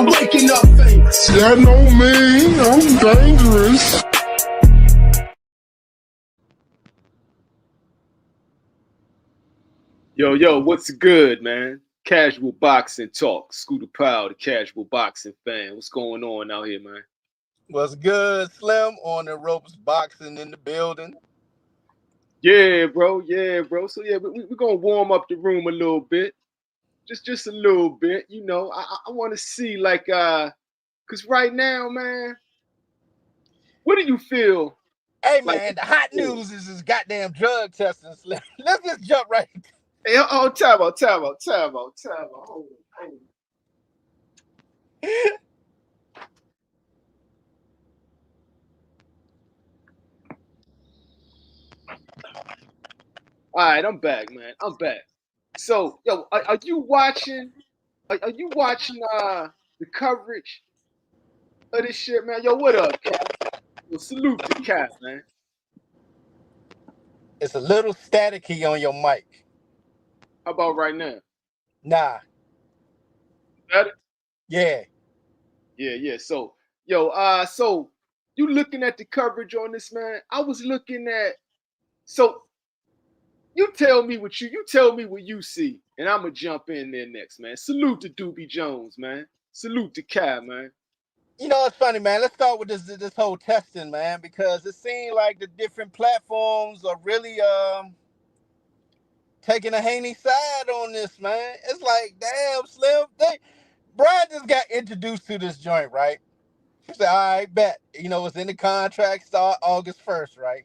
I'm waking up famous. Yeah, know me, I'm dangerous. Yo, what's good, man? Casual boxing talk. Scooter Powell, the casual boxing fan. What's going on out here, man? What's good, Slim? On the ropes, boxing in the building. Yeah, bro. So yeah, we're gonna warm up the room a little bit, just a little bit. You know, I want to see like, cause right now, man, what do you feel? Hey, Like, man, the hot news is this goddamn drug testing, Slim. Let's just jump right. hey, time out. Hold on. All right, I'm back, man. I'm back. So, yo, are you watching? Are you watching the coverage of this shit, man? Yo, what up, Cap? Well, salute to Cap, man. It's a little staticky on your mic. How about right now? Nah. Better? Yeah. Yeah. So, yo, so you looking at the coverage on this, man? I was looking at. So, you tell me what you see, and I'm gonna jump in there next, man. Salute to Doobie Jones, man. Salute to Cap, man. You know, it's funny, man. Let's start with this whole testing, man, because it seems like the different platforms are really taking a Haney side on this, man. It's like, damn, Slim. Brian just got introduced to this joint, right? He said, all right, bet. You know, it's in the contract, start August 1st, right?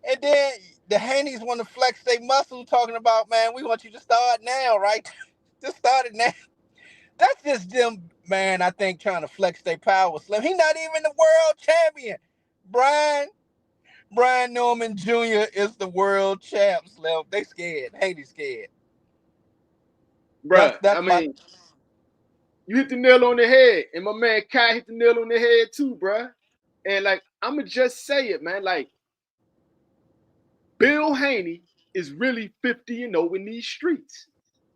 And then the Haney's want to flex their muscle talking about, man, we want you to start now, right? Just start it now. That's just them, man, I think, trying to flex their power, Slim. He not even the world champion. Brian Norman Jr. is the world champ, Slim. They scared. Haney's scared. Bruh, That's you hit the nail on the head, and my man Kai hit the nail on the head too, bruh. And like, I'ma just say it, man. Like, Bill Haney is really 50-0 in these streets.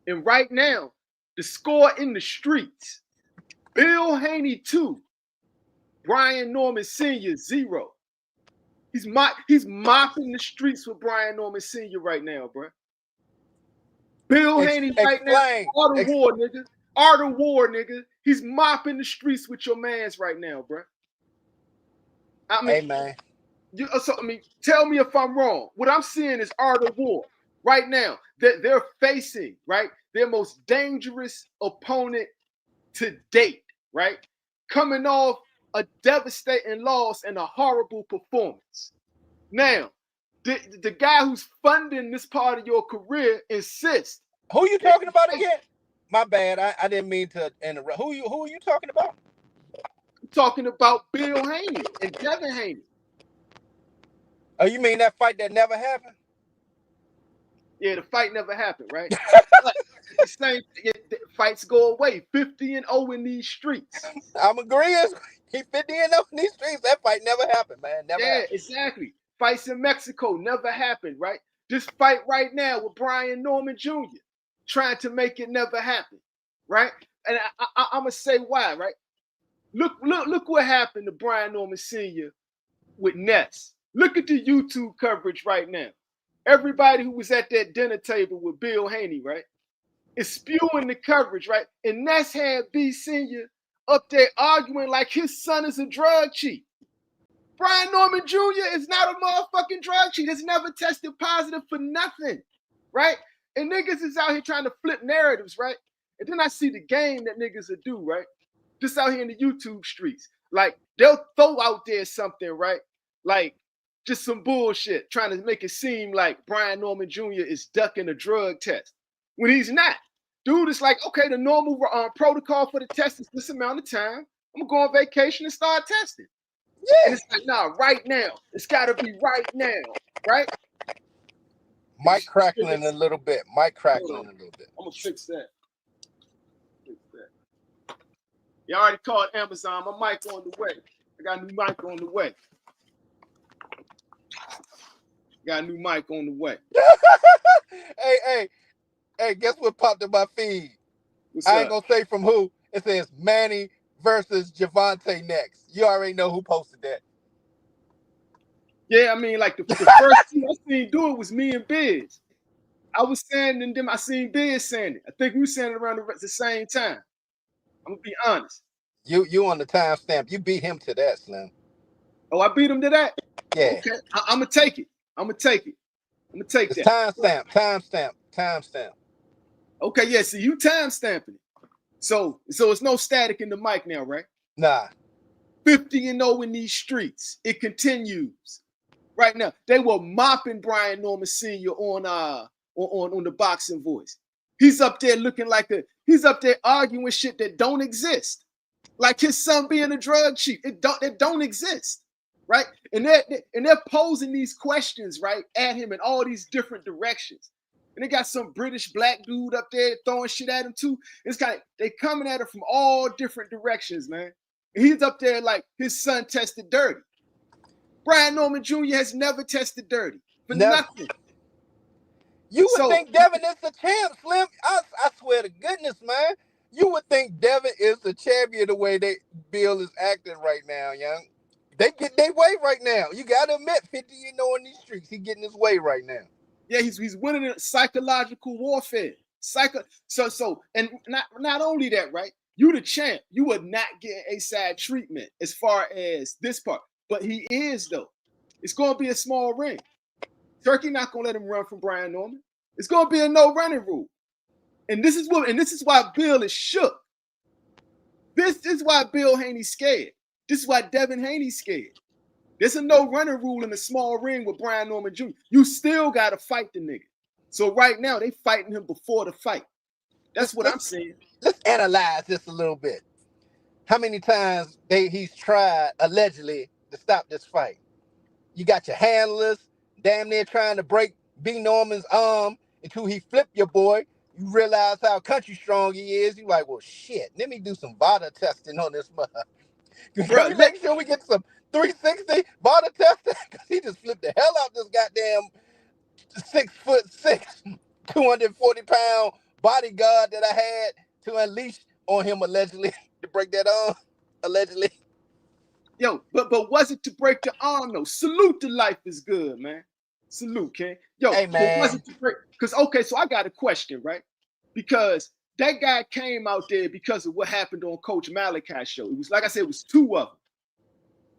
And right now, the score in the streets, Bill Haney 2, Brian Norman Sr. 0. He's mopping the streets with Brian Norman Sr. right now, bruh. Bill Haney right now, Art of War, nigga. Art of War, nigga. He's mopping the streets with your mans right now, bruh. I mean, hey, man. Tell me if I'm wrong. What I'm seeing is Art of War right now. They're facing, right, their most dangerous opponent to date, right? Coming off a devastating loss and a horrible performance. Now, the guy who's funding this part of your career insists. Who you talking about again? My bad. I didn't mean to interrupt. Who are you talking about? I'm talking about Bill Haney and Devin Haney. Oh, you mean that fight that never happened? Yeah, the fight never happened, right? The same fights go away. 50-0 in these streets. I'm agreeing. He 50-0 in these streets. That fight never happened, man. Never happened. Exactly. Fights in Mexico never happened, right? This fight right now with Brian Norman Jr. trying to make it never happen, right? And I'm gonna say why, right? Look what happened to Brian Norman Sr. with Ness. Look at the YouTube coverage right now. Everybody who was at that dinner table with Bill Haney, right, is spewing the coverage, right? And Ness had B Sr. up there arguing like his son is a drug cheat. Brian Norman Jr. is not a motherfucking drug cheat. Has never tested positive for nothing, right? And niggas is out here trying to flip narratives, right? And then I see the game that niggas will do, right? Just out here in the YouTube streets. Like, they'll throw out there something, right? Like, just some bullshit, trying to make it seem like Brian Norman Jr. is ducking a drug test when he's not. Dude is like, okay, the normal protocol for the test is this amount of time. I'm gonna go on vacation and start testing. Yeah. And it's like, nah, right now. It's gotta be right now, right? Mic crackling a little bit. I'm gonna fix that. You already called Amazon. My mic on the way. I got a new mic on the way. Hey, guess what popped in my feed? What's I ain't gonna say from who. It says Manny versus Javante next. You already know who posted that. Yeah, I mean, like the first two I seen do it was me and Biz. I was saying and then I seen Biz saying it. I think we were saying it around the same time. I'm gonna be honest. You on the timestamp. You beat him to that, Slim. Oh, I beat him to that? Yeah. Okay. I'm gonna take it. I'm gonna take It's that. Timestamp. Okay, yeah. See, you timestamping it. So it's no static in the mic now, right? Nah. 50-0 in these streets. It continues. Right now, they were mopping Brian Norman Sr. on the Boxing Voice. He's up there looking like he's up there arguing shit that don't exist. Like his son being a drug chief. It don't exist. Right? And they're posing these questions, right, at him in all these different directions. And they got some British black dude up there throwing shit at him too. It's kind of they coming at him from all different directions, man. And he's up there like his son tested dirty. Brian Norman Jr. has never tested dirty for nothing. You would think Devin is the champ, Slim. I swear to goodness, man. You would think Devin is the champion the way Bill is acting right now, young. They get their way right now. You got to admit, 50 in these streets, he getting his way right now. Yeah, he's winning in psychological warfare. And not only that, right? You the champ. You would not get a side treatment as far as this part. But he is, though. It's going to be a small ring. Turkey not going to let him run from Brian Norman. It's going to be a no running rule. And this is why Bill is shook. This is why Bill Haney's scared. This is why Devin Haney's scared. There's a no running rule in the small ring with Brian Norman Jr. You still got to fight the nigga. So right now, they fighting him before the fight. That's what I'm saying. Let's analyze this a little bit. How many times he's tried, allegedly, to stop this fight? You got your handlers damn near trying to break B. Norman's arm until he flipped your boy. You realize how country strong he is. You like, well, shit, let me do some VADA testing on this mother. Can we make sure we get some 360 VADA testing? Because he just flipped the hell out this goddamn 6'6", 240-pound bodyguard that I had to unleash on him allegedly to break that arm, allegedly. Yo, but was it to break the arm though? Salute to life is good, man. Salute, King. Yo, hey, man. Was it to break? Because okay, so I got a question, right? Because that guy came out there because of what happened on Coach Malachi's show. It was like I said, it was two of them.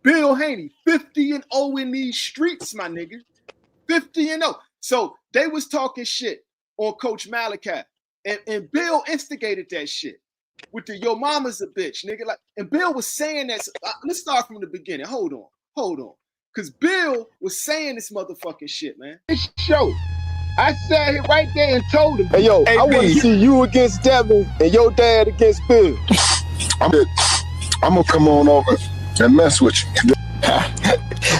Bill Haney, 50-0 in these streets, my nigga. 50-0. So they was talking shit on Coach Malachi. And Bill instigated that shit with the yo mama's a bitch, nigga. Like, and Bill was saying that. Let's start from the beginning. Hold on. Because Bill was saying this motherfucking shit, man. This show, I sat here right there and told him, hey, yo, I want to see you against Devin and your dad against Bill. I'm going to come on over and mess with you.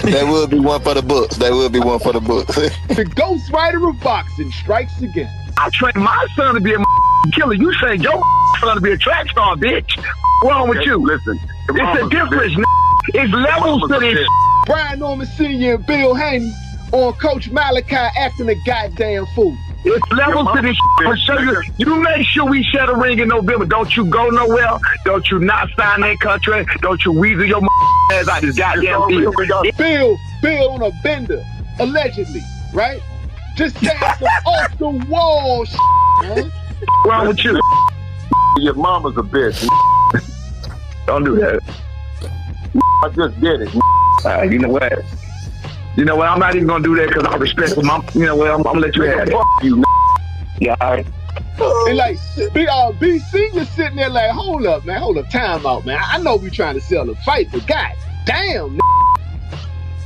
There will be one for the books. The Ghost Rider of boxing strikes again. I trained my son to be a killer. You say your son to be a track star, bitch. What's wrong with you? Listen, it's a difference. It's levels to this. Brian Norman Sr. and Bill Haney on Coach Malachi acting a goddamn fool. It's levels to this. So you make sure we set a ring in November. Don't you go nowhere. Don't you not sign that contract. Don't you weasel your ass out this goddamn deal. Bill on a bender, allegedly, right? Just saying some off the wall shit, man. What's wrong with you? Your mama's a bitch. Don't do that. I just did it. You know what? I'm not even gonna do that because I respect him. You know what? I'm gonna let you have it. Fuck you. Yeah, all right. And like, B Senior sitting there like, hold up, time out, man. I know we trying to sell a fight, but god damn,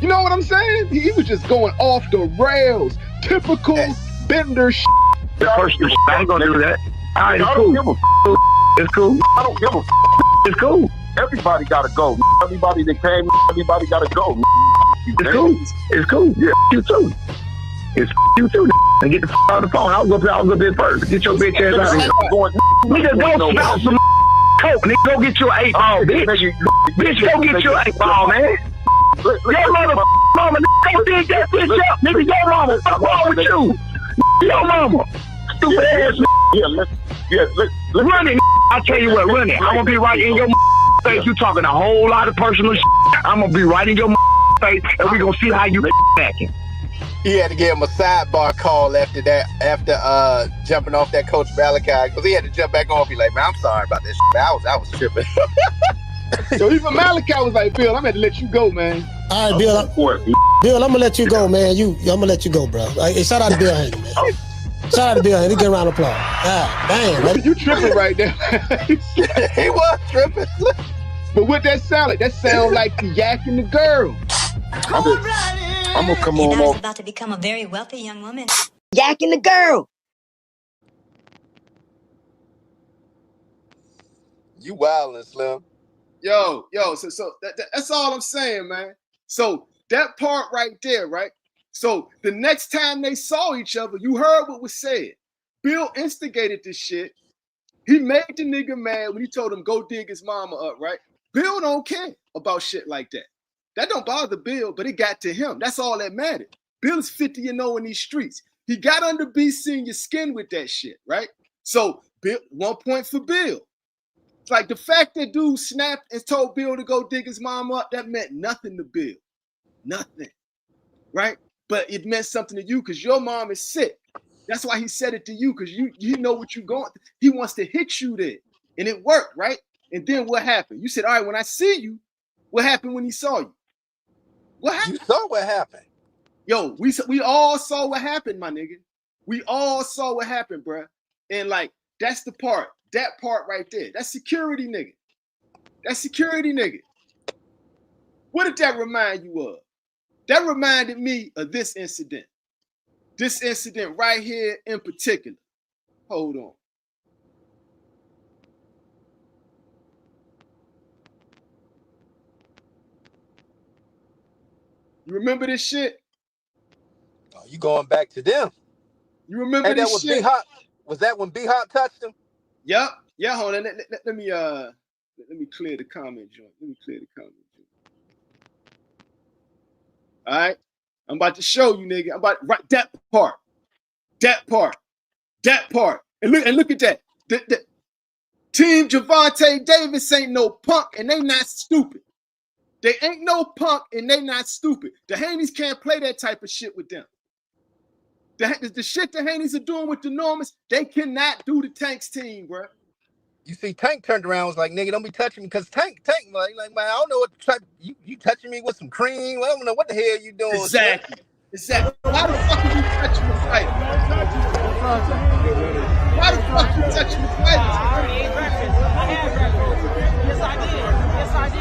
you know what I'm saying? He was just going off the rails. Typical bender shit. The first I ain't gonna do that. All right, it's cool. It's cool. I don't give a It's cool. Everybody gotta go. Everybody that came, everybody gotta go. It's cool. It's cool. Yeah, you too. It's you too. And get the on the phone. I'll go there first. Get your bitch ass out of here. Nigga, go smell some coke. Nigga, go get your 8-ball, bitch. Bitch, go get your 8-ball, man. Your mama, nigga, go dig that bitch up. Nigga, your mama. What's wrong with you? Your mama. Stupid ass, nigga. Yeah, let's Run it, nigga. Go dig that bitch up. Nigga, your mama. What's wrong with you? Your mama. Stupid ass, nigga. Run it, nigga. Go dig that bitch up. Nigga, your mama. What's wrong with you? Your mama. I tell you what, run it. I'm gonna be right in your face. You talking a whole lot of personal shit. I'm gonna be right in your face, and we gonna see how you acting. He had to give him a sidebar call after that, after jumping off that Coach Malachi, because he had to jump back on and be like, man, I'm sorry about this shit. I was tripping. So even Malachi was like, Bill, I'm gonna let you go, man. All right, Bill. Bill, I'm gonna let you go, man. I'm gonna let you go, bro. Hey, shout out to Bill Haney, man. Shout out to Bill Haney. Get a round of applause. Ah, damn, man. You tripping right now. He was tripping. But what that sound like? That sound like the yakking the girl. I'm gonna come on I was off. about to become a very wealthy young woman. Yakking the girl. You wildin', Slim. Yo, so that's all I'm saying, man. So that part right there, right? So the next time they saw each other, you heard what was said. Bill instigated this shit. He made the nigga mad when he told him go dig his mama up, right? Bill don't care about shit like that. That don't bother Bill, but it got to him. That's all that mattered. Bill is 50-0 in these streets. He got under B Senior's skin with that shit, right? So Bill, 1 point for Bill. It's like the fact that dude snapped and told Bill to go dig his mom up, that meant nothing to Bill. Nothing, right? But it meant something to you because your mom is sick. That's why he said it to you, because you know what you're going. He wants to hit you there. And it worked, right? And then what happened? You said, all right, when I see you, what happened when he saw you? What happened? You saw what happened. Yo, we all saw what happened, my nigga. We all saw what happened, bruh. And like, that's the part. That part right there. That's security, nigga. That's security, nigga. What did that remind you of? That reminded me of this incident. This incident right here in particular. Hold on. You remember this shit? Oh, you going back to them? You remember That this was shit? B-Hop. Was that when B-Hop touched him? Yep. Yeah, hold on. Let me clear the comment joint. All right. I'm about to show you, nigga. I'm about to write that part. And look at that. The Team Devin Davis ain't no punk and they not stupid. They ain't no punk and they not stupid. The Haney'S can't play that type of shit with them. The shit the Haney'S are doing with the Normans, they cannot do the Tanks team, bro. You see, Tank turned around and was like, nigga, don't be touching me. Because Tank, like, man, I don't know what type, you touching me with some cream. I don't know what the hell you doing. Exactly. Why the fuck are you touching the fighter? Why the fuck you touching the fighter? Yes, I did.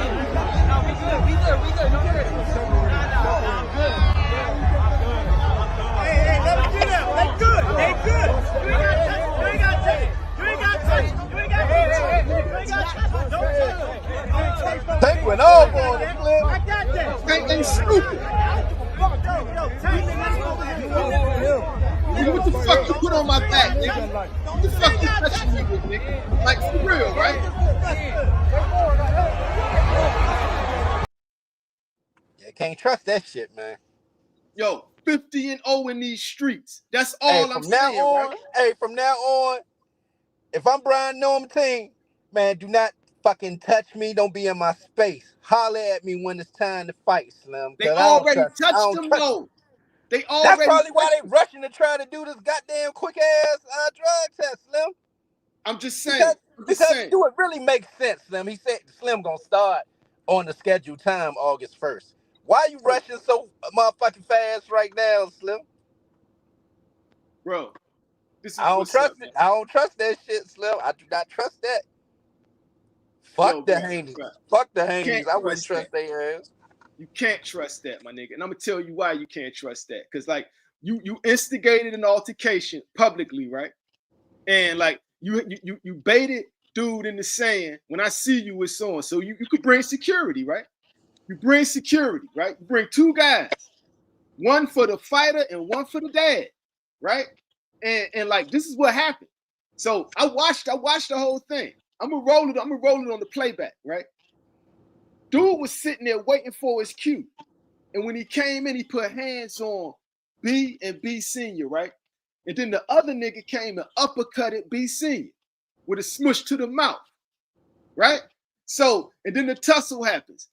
No, we good. No, good. I'm good. Hey, let me get out. They good. You ain't got to touch it. Tank went all for it, Slim. I got that. Tank ain't stupid. Nigga, what the fuck you put on my back, nigga? What the fuck you touching me with, nigga? Like, for real, right? Yeah, can't trust that shit, man. Yo, 50-0 in these streets. That's all I'm saying, right? Hey, from now on, if I'm Brian Norman team, man, do not fucking touch me. Don't be in my space. Holler at me when it's time to fight, Slim. They already touched him, though. That's probably why they rushing to try to do this goddamn quick ass drug test, Slim. I'm just saying. Because do it really make sense, Slim? He said Slim gonna start on the scheduled time August 1st. Why are you rushing so motherfucking fast right now, Slim? Bro, this is I don't trust it. I don't trust that shit, Slim. I do not trust that. Fuck the Haney'S. Fuck the Haney'S. I wouldn't trust their ass. You can't trust that, my nigga. And I'm gonna tell you why you can't trust that. Because like you instigated an altercation publicly, right? And like you baited dude into saying, when I see you, it's on. So you could bring security, right? You bring security, right? You bring two guys, one for the fighter and one for the dad, right? And like this is what happened. So I watched the whole thing. I'm gonna roll it on the playback, right? Dude was sitting there waiting for his cue. And when he came in, he put hands on B and B Senior, right? And then the other nigga came and uppercutted B Senior. with a smush to the mouth, right? So, and then the tussle happens.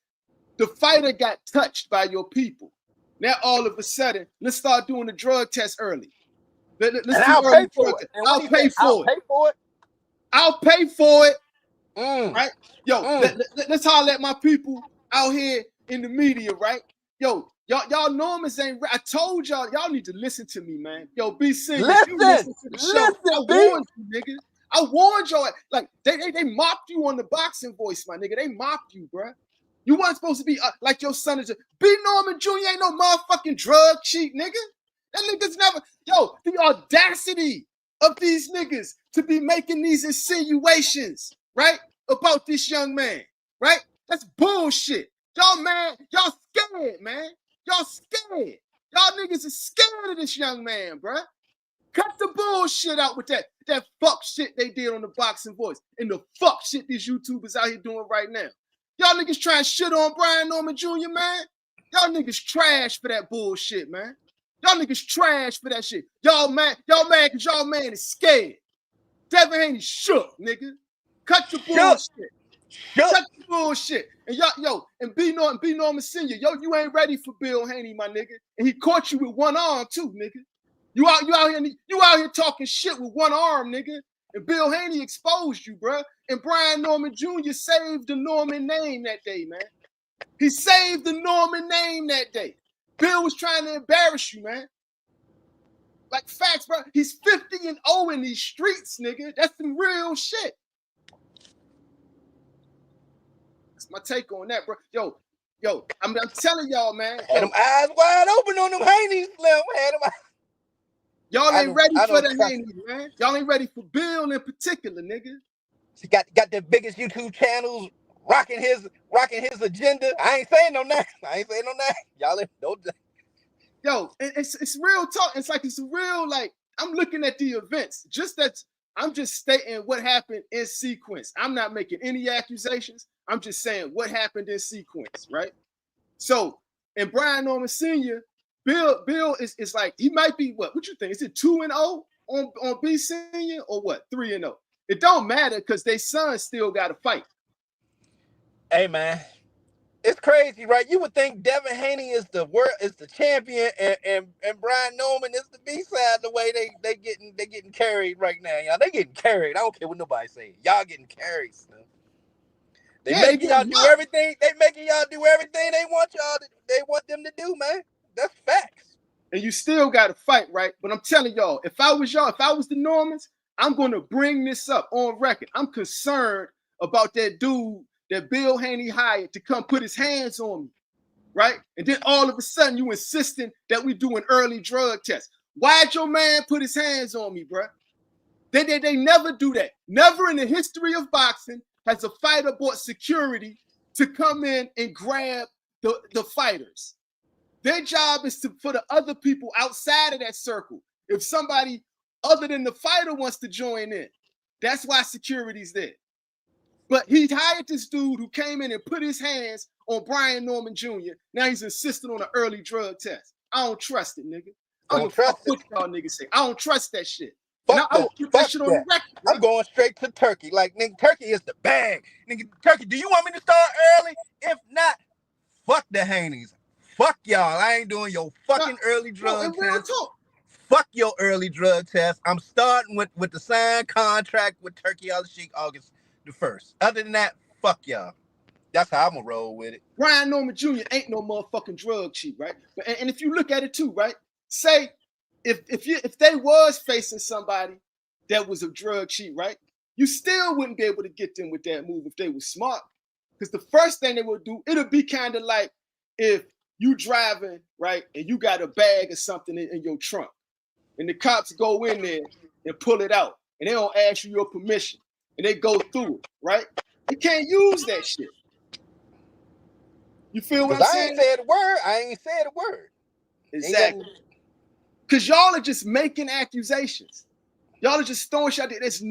The fighter got touched by your people. Now, all of a sudden, let's start doing the drug test early. Let's And I'll pay for it. I'll pay for it. Pay for it. I'll pay for it. Mm. Right? Yo, let's holler at my people out here in the media, right? Yo, y'all Normans ain't. I told y'all need to listen to me, man. Yo, BC, listen to the show. I B. warned you, nigga. I warned y'all. Like they mocked you on the boxing voice, my nigga. They mocked you, bruh. You weren't supposed to be like your son is. B. Norman Jr. ain't no motherfucking drug cheat, nigga. That nigga's never. Yo, the audacity of these niggas to be making these insinuations, right, about this young man, right? That's bullshit. Y'all, man, y'all scared, man. Y'all scared. Y'all niggas are scared of this young man, bruh. Cut the bullshit out with that fuck shit they did on the boxing voice and the fuck shit these YouTubers out here doing right now. Y'all niggas trying to shit on Brian Norman Jr., man. Y'all niggas trash for that bullshit, man. Y'all niggas trash for that shit. Y'all mad because y'all man is scared. Devin Haney shook, nigga. Cut your bullshit. Cut the bullshit. And y'all, and B Norman Sr., you ain't ready for Bill Haney, my nigga. And he caught you with one arm too, nigga. You out here talking shit with one arm, nigga. And Bill Haney exposed you, bruh. And Brian Norman Jr. saved the Norman name that day, man. He saved the Norman name that day. Bill was trying to embarrass you, man. Like facts, bro. He's 50-0 in these streets, nigga. That's some real shit. That's my take on that, bro. Yo, I'm telling y'all, man. Had them eyes wide open on them Haney'S, Slim. Y'all ain't ready for the Haney'S, man. Y'all ain't ready for Bill in particular, nigga. He got the biggest YouTube channels rocking his agenda. I ain't saying no name. Y'all don't. Yo, it's real talk. It's real, like, I'm looking at the events. I'm just stating what happened in sequence. I'm not making any accusations. I'm just saying what happened in sequence, right? So, and Brian Norman Sr., Bill is like, he might be what you think? Is it 2-0 on B Senior or what? 3-0? It don't matter because they son still got to fight. Hey man, it's crazy, right? You would think Devin Haney is the champion, and Brian Norman is the B side. The way they getting carried right now, y'all. They getting carried. I don't care what nobody say. Y'all getting carried. Stuff. They making y'all do everything. They making y'all do everything they want them to do, man. That's facts. And you still got to fight, right? But I'm telling y'all, if I was the Normans, I'm going to bring this up on record. I'm concerned about that dude that Bill Haney hired to come put his hands on me, right? And then all of a sudden you insisting that we do an early drug test. Why'd your man put his hands on me, bro? They never do that. Never in the history of boxing has a fighter brought security to come in and grab the fighters. Their job is for the other people outside of that circle. If somebody other than the fighter wants to join in, that's why security's there. But he hired this dude who came in and put his hands on Brian Norman Jr. Now he's insisting on an early drug test. I don't trust it, nigga. I don't trust what y'all niggas say. I don't trust that shit. Fuck I put that shit on the record. I'm going straight to Turkey. Like, nigga, Turkey is the bag. Nigga, Turkey, do you want me to start early? If not, fuck the Haney'S. Fuck y'all. I ain't doing your fucking early drug test. Fuck your early drug test. I'm starting with the signed contract with Turkey Al-Sheikh August the 1st. Other than that, fuck y'all. That's how I'm gonna roll with it. Brian Norman Jr. ain't no motherfucking drug cheat, right? And if you look at it too, right? Say if they was facing somebody that was a drug cheat, right? You still wouldn't be able to get them with that move if they were smart. Because the first thing they would do, it'll be kind of like if you driving, right, and you got a bag or something in your trunk, and the cops go in there and pull it out, and they don't ask you your permission, and they go through it, right? You can't use that shit. You feel what I'm saying? I ain't said a word. Exactly. Because y'all are just making accusations. Y'all are just throwing shit out there. There's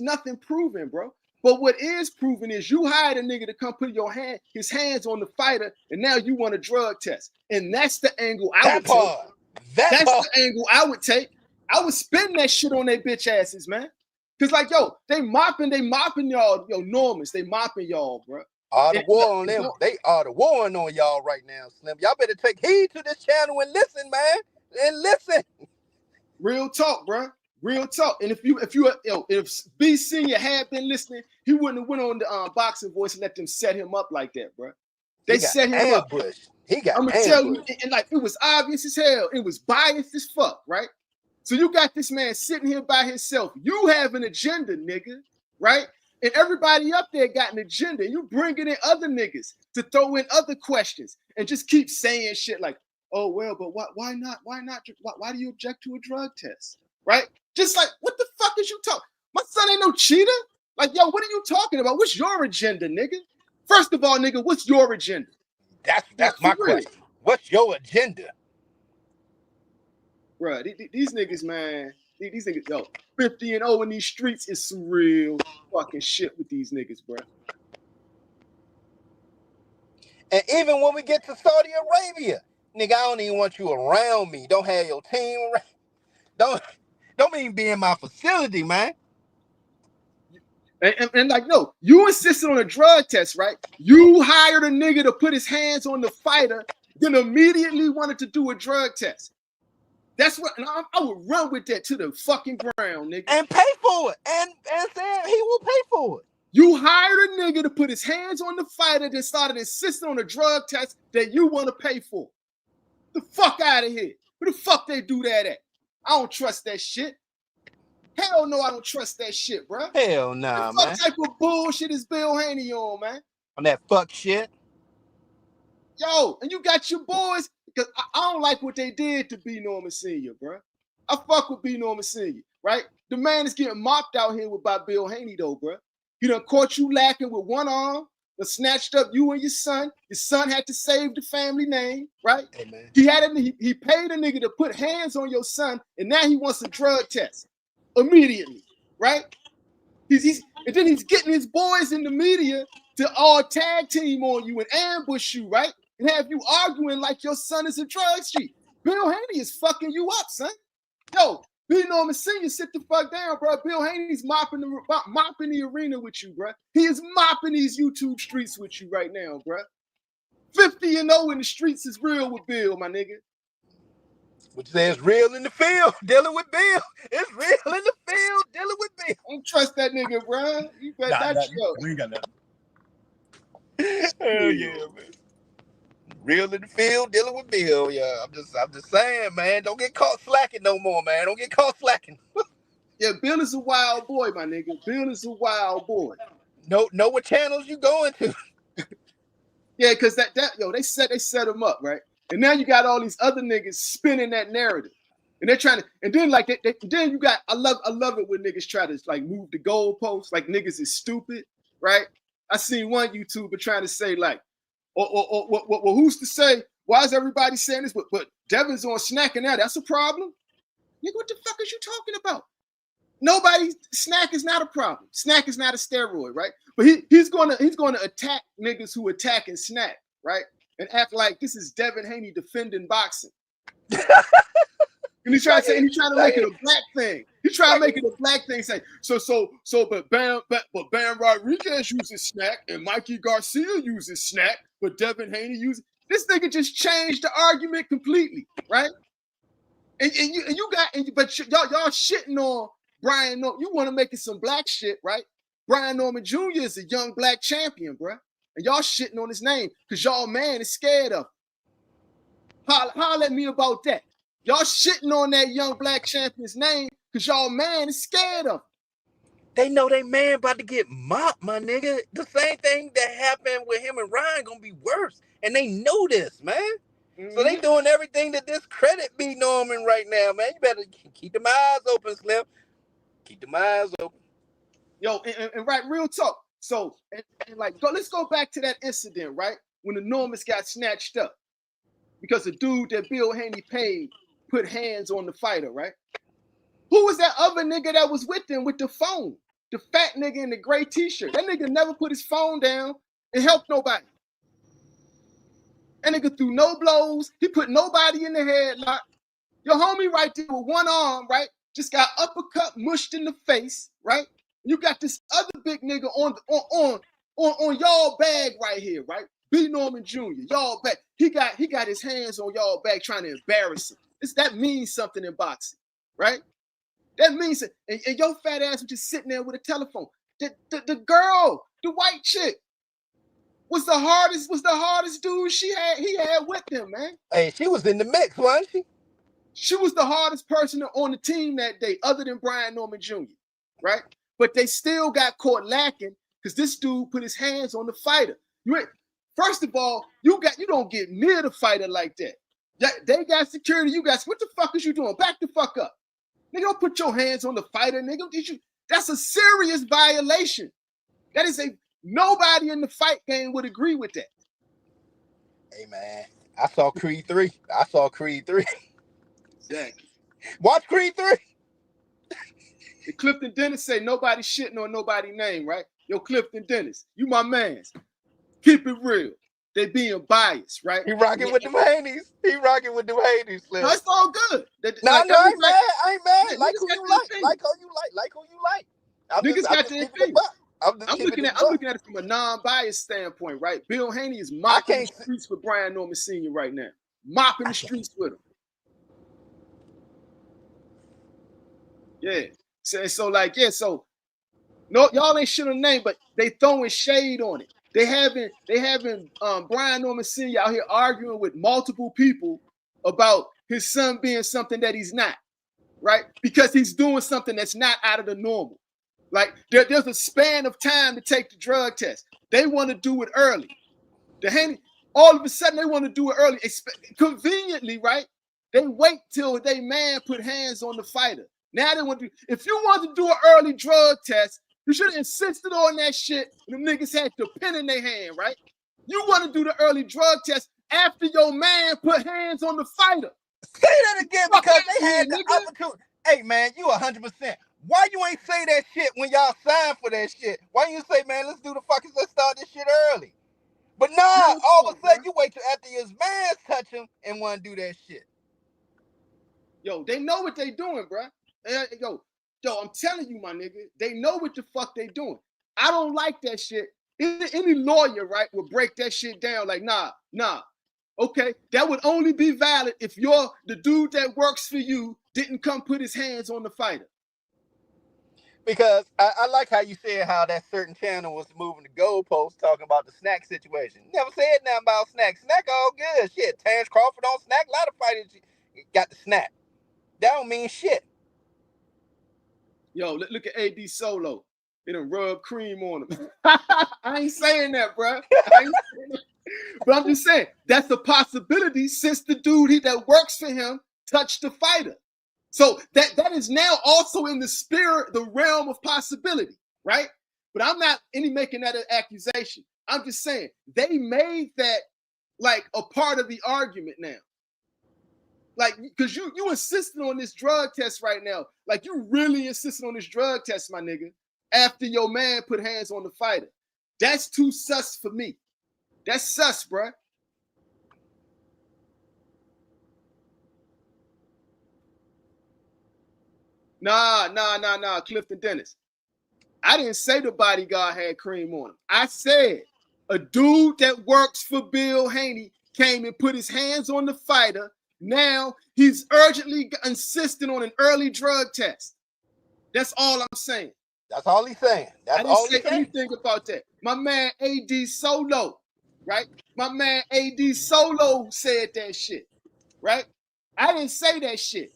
nothing proven, bro. But what is proven is you hired a nigga to come put his hands on the fighter, and now you want a drug test. And that's the angle I would take. That's the angle I would take. I would spin that shit on their bitch asses, man. Cause like, yo, they mopping y'all, yo, Normans, they mopping y'all, bro. All the war on them. They are the warring on y'all right now, Slim. Y'all better take heed to this channel and listen, man. And listen. Real talk, bro. Real talk. And if B Senior had been listening, he wouldn't have went on the boxing voice and let them set him up like that, bro. They set him up. He got I'm gonna tell you, and like it was obvious as hell. It was biased as fuck, right? So you got this man sitting here by himself. You have an agenda, nigga, right? And everybody up there got an agenda. You bringing in other niggas to throw in other questions and just keep saying shit like, "Oh well, but why not? Why do you object to a drug test?" Right? Just like, what the fuck is you talking? My son ain't no cheater. Like, yo, what are you talking about? What's your agenda, nigga? First of all, nigga, what's your agenda? That's my question. What's your agenda? Bro, these niggas, man, these niggas, yo, 50-0 in these streets is some real fucking shit with these niggas, bro. And even when we get to Saudi Arabia, nigga, I don't even want you around me. Don't have your team around. Don't even be in my facility, man. And like, no, you insisted on a drug test, right? You hired a nigga to put his hands on the fighter, then immediately wanted to do a drug test. That's what, and I would run with that to the fucking ground, nigga. And pay for it. And said he will pay for it. You hired a nigga to put his hands on the fighter that started insisting on a drug test that you want to pay for. The fuck out of here. Where the fuck they do that at? I don't trust that shit. Hell no, I don't trust that shit, bro. Hell nah, man. What type of bullshit is Bill Haney on, man? On that fuck shit. Yo, and you got your boys, because I don't like what they did to B. Norman Sr., bro. I fuck with B. Norman Sr., right? The man is getting mocked out here by Bill Haney, though, bro. He done caught you lacking with one arm, done snatched up you and your son. Your son had to save the family name, right? Amen. He paid a nigga to put hands on your son, and now he wants a drug test immediately, right? And then he's getting his boys in the media to all tag team on you and ambush you, right? And have you arguing like your son is a drug sheet. Bill Haney is fucking you up, son. Yo, B. Norman Sr., sit the fuck down, bro. Bill Haney's mopping the arena with you, bro. He is mopping these YouTube streets with you right now, bro. 50-0 in the streets is real with Bill, my nigga. What you say is real in the field, dealing with Bill. It's real in the field, dealing with Bill. Don't trust that nigga, bro. You better not show. We ain't got nothing. Hell yeah, man. Real in the field, dealing with Bill. Yeah, I'm just saying, man. Don't get caught slacking no more, man. Don't get caught slacking. Yeah, Bill is a wild boy, my nigga. Bill is a wild boy. Know what channels you going to? Yeah, because they set him up, right? And now you got all these other niggas spinning that narrative. And they're trying to, and then like then you got, I love it when niggas try to like move the goalposts, like niggas is stupid, right? I seen one YouTuber trying to say like, well, who's to say, why is everybody saying this? But Devin's on snacking now, that's a problem? Nigga, what the fuck is you talking about? Snack is not a problem. Snack is not a steroid, right? But he's gonna attack niggas who attacking Snack, right? And act like this is Devin Haney defending boxing. And he's trying to make it a black thing. He's trying to make it a black thing. Say but Bam Rodriguez uses Snack and Mikey Garcia uses Snack, but Devin Haney uses. This nigga just changed the argument completely, right? But y'all shitting on Brian. You want to make it some black shit, right? Brian Norman Jr. is a young black champion, bro. And y'all shitting on his name because y'all man is scared of him. Holler at me about that. Y'all shitting on that young black champion's name because y'all man is scared of him. They know they man about to get mopped, my nigga. The same thing that happened with him and Ryan gonna be worse. And they know this, man. Mm-hmm. So they doing everything to discredit B. Norman right now, man. You better keep them eyes open, Slim. Keep them eyes open. Yo, and right, real talk. So, and let's go back to that incident, right? When the Normans got snatched up. Because the dude that Bill Haney paid put hands on the fighter, right? Who was that other nigga that was with him with the phone? The fat nigga in the gray t-shirt. That nigga never put his phone down and helped nobody. That nigga threw no blows. He put nobody in the headlock. Your homie right there with one arm, right? just got uppercut mushed in the face, right? You got this other big nigga on y'all bag right here, right? B. Norman Jr. Y'all bag. He got his hands on y'all bag trying to embarrass him. That means something in boxing, right? That means it. And your fat ass was just sitting there with a telephone. The girl, the white chick, was the hardest dude he had with him, man. Hey, she was in the mix, wasn't she? She was the hardest person on the team that day, other than Brian Norman Jr., right? But they still got caught lacking because this dude put his hands on the fighter. First of all, you don't get near the fighter like that. They got security. You guys, what the fuck is you doing? Back the fuck up. Nigga, don't put your hands on the fighter, nigga. That's a serious violation. That is nobody in the fight game would agree with that. Hey, man, I saw Creed 3. Exactly. Watch Creed 3. The Clifton Dennis say nobody shitting on nobody name, right? Yo, Clifton Dennis, you my mans. Keep it real. They being biased, right? He rocking with them Haney'S. Slim. No, it's all good. No, I ain't mad. Like who you like. Niggas got their opinion. I'm looking at it from a non-biased standpoint, right? Bill Haney is mopping the streets with Brian Norman Sr. right now. Mopping the streets with him. Yeah. So no, y'all ain't shit on the name, but they throwing shade on it. They having Brian Norman Sr. out here arguing with multiple people about his son being something that he's not, right? Because he's doing something that's not out of the normal. Like there's a span of time to take the drug test. They want to do it early. All of a sudden they want to do it early, conveniently, right? They wait till they man put hands on the fighter. Now they want to. If you want to do an early drug test, you should have insisted on that shit. Them niggas had the pen in their hand, right? You want to do the early drug test after your man put hands on the fighter. Say that again because they had the opportunity. Hey, man, you 100%. Why you ain't say that shit when y'all signed for that shit? Why you say, man, let's start this shit early? But nah, all of a sudden you wait till after his man touch him and want to do that shit. Yo, they know what they doing, bruh. Yo, I'm telling you, my nigga, they know what the fuck they doing. I don't like that shit. Any lawyer, right, would break that shit down like, nah. Okay, that would only be valid if the dude that works for you didn't come put his hands on the fighter. Because I like how you said how that certain channel was moving the goalposts talking about the snack situation. Never said nothing about snack. Snack all good. Shit, Terrence Crawford on snack. A lot of fighters got the snack. That don't mean shit. Yo, look at AD Solo. They done rub cream on him. I ain't saying that, bro. But I'm just saying, that's a possibility since the dude that works for him touched the fighter. So that is now also in the spirit, the realm of possibility, right? But I'm not making that an accusation. I'm just saying, they made that like a part of the argument now. Like, because you insisting on this drug test right now. Like, you really insisting on this drug test, my nigga, after your man put hands on the fighter. That's too sus for me. That's sus, bruh. Nah, Clifton Dennis. I didn't say the bodyguard had cream on him. I said a dude that works for Bill Haney came and put his hands on the fighter. Now he's urgently insisting on an early drug test. That's all I'm saying. That's all he's saying. I didn't say anything about that. My man AD Solo, right? My man AD Solo said that shit, right? I didn't say that shit,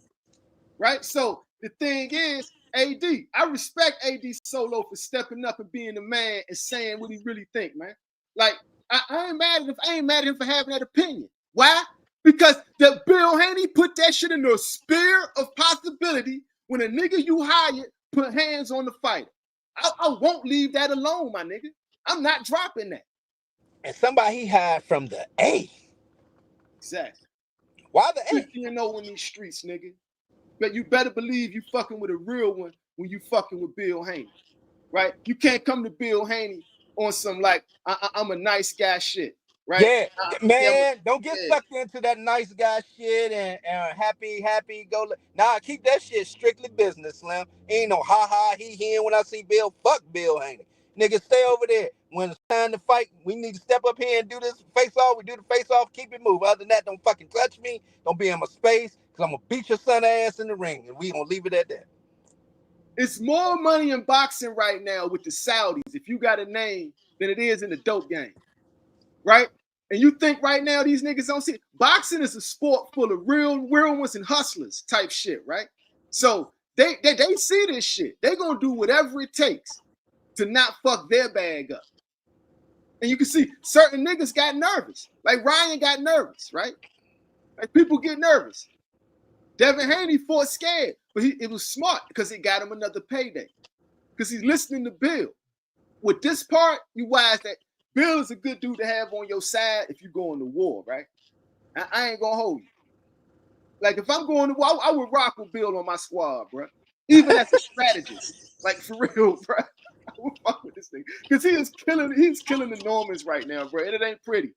right? So the thing is, AD, I respect AD Solo for stepping up and being the man and saying what he really think, man. Like, I ain't mad at him for having that opinion. Why? Because the Bill Haney put that shit in the sphere of possibility when a nigga you hired put hands on the fighter. I won't leave that alone, my nigga. I'm not dropping that. And somebody he hired from the A. Exactly. Why the A? 50-0 in these streets, nigga. But you better believe you fucking with a real one when you fucking with Bill Haney, right? You can't come to Bill Haney on some like, I'm a nice guy shit. right? Yeah, Yeah, man, don't get yeah. sucked into that nice guy shit and happy go. Nah, keep that shit strictly business, Slim. Ain't no ha ha he when I see Bill. Fuck Bill Haney. Nigga, stay over there. When it's time to fight, we need to step up here and do this face off. We do the face off, keep it moving. Other than that, don't fucking touch me. Don't be in my space, because I'm going to beat your son ass in the ring, and we going to leave it at that. It's more money in boxing right now with the Saudis, if you got a name, than it is in the dope game, right? And you think right now these niggas don't see it? Boxing is a sport full of real ones and hustlers type shit, right? So they see this shit. They gonna do whatever it takes to not fuck their bag up. And you can see certain niggas got nervous. Like Ryan got nervous, right? Like people get nervous. Devin Haney fought scared, but it was smart because it got him another payday. Because he's listening to Bill. With this part, you wise that Bill is a good dude to have on your side if you go into war, right? I ain't gonna hold you. Like if I'm going to war, I would rock with Bill on my squad, bro. Even as a strategist, like for real, bro. I would fuck with this thing because he's killing the Normans right now, bro. And it ain't pretty.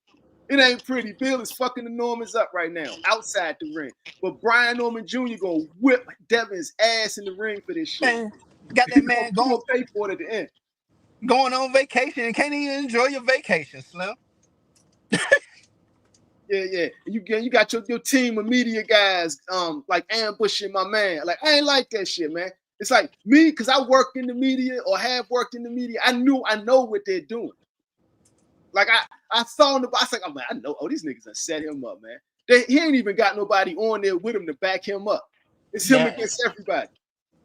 It ain't pretty. Bill is fucking the Normans up right now, outside the ring. But Brian Norman Jr. gonna whip Devin's ass in the ring for this shit. Man, got that man gonna pay for it at the end. Going on vacation and can't even enjoy your vacation, Slim. Yeah. You got your team of media guys like ambushing my man. Like I ain't like that shit, man. It's like me, because I work in the media or have worked in the media. I know what they're doing. Like I saw in the box, like I'm like, I know, these niggas done set him up, man. He ain't even got nobody on there with him to back him up. It's him against everybody.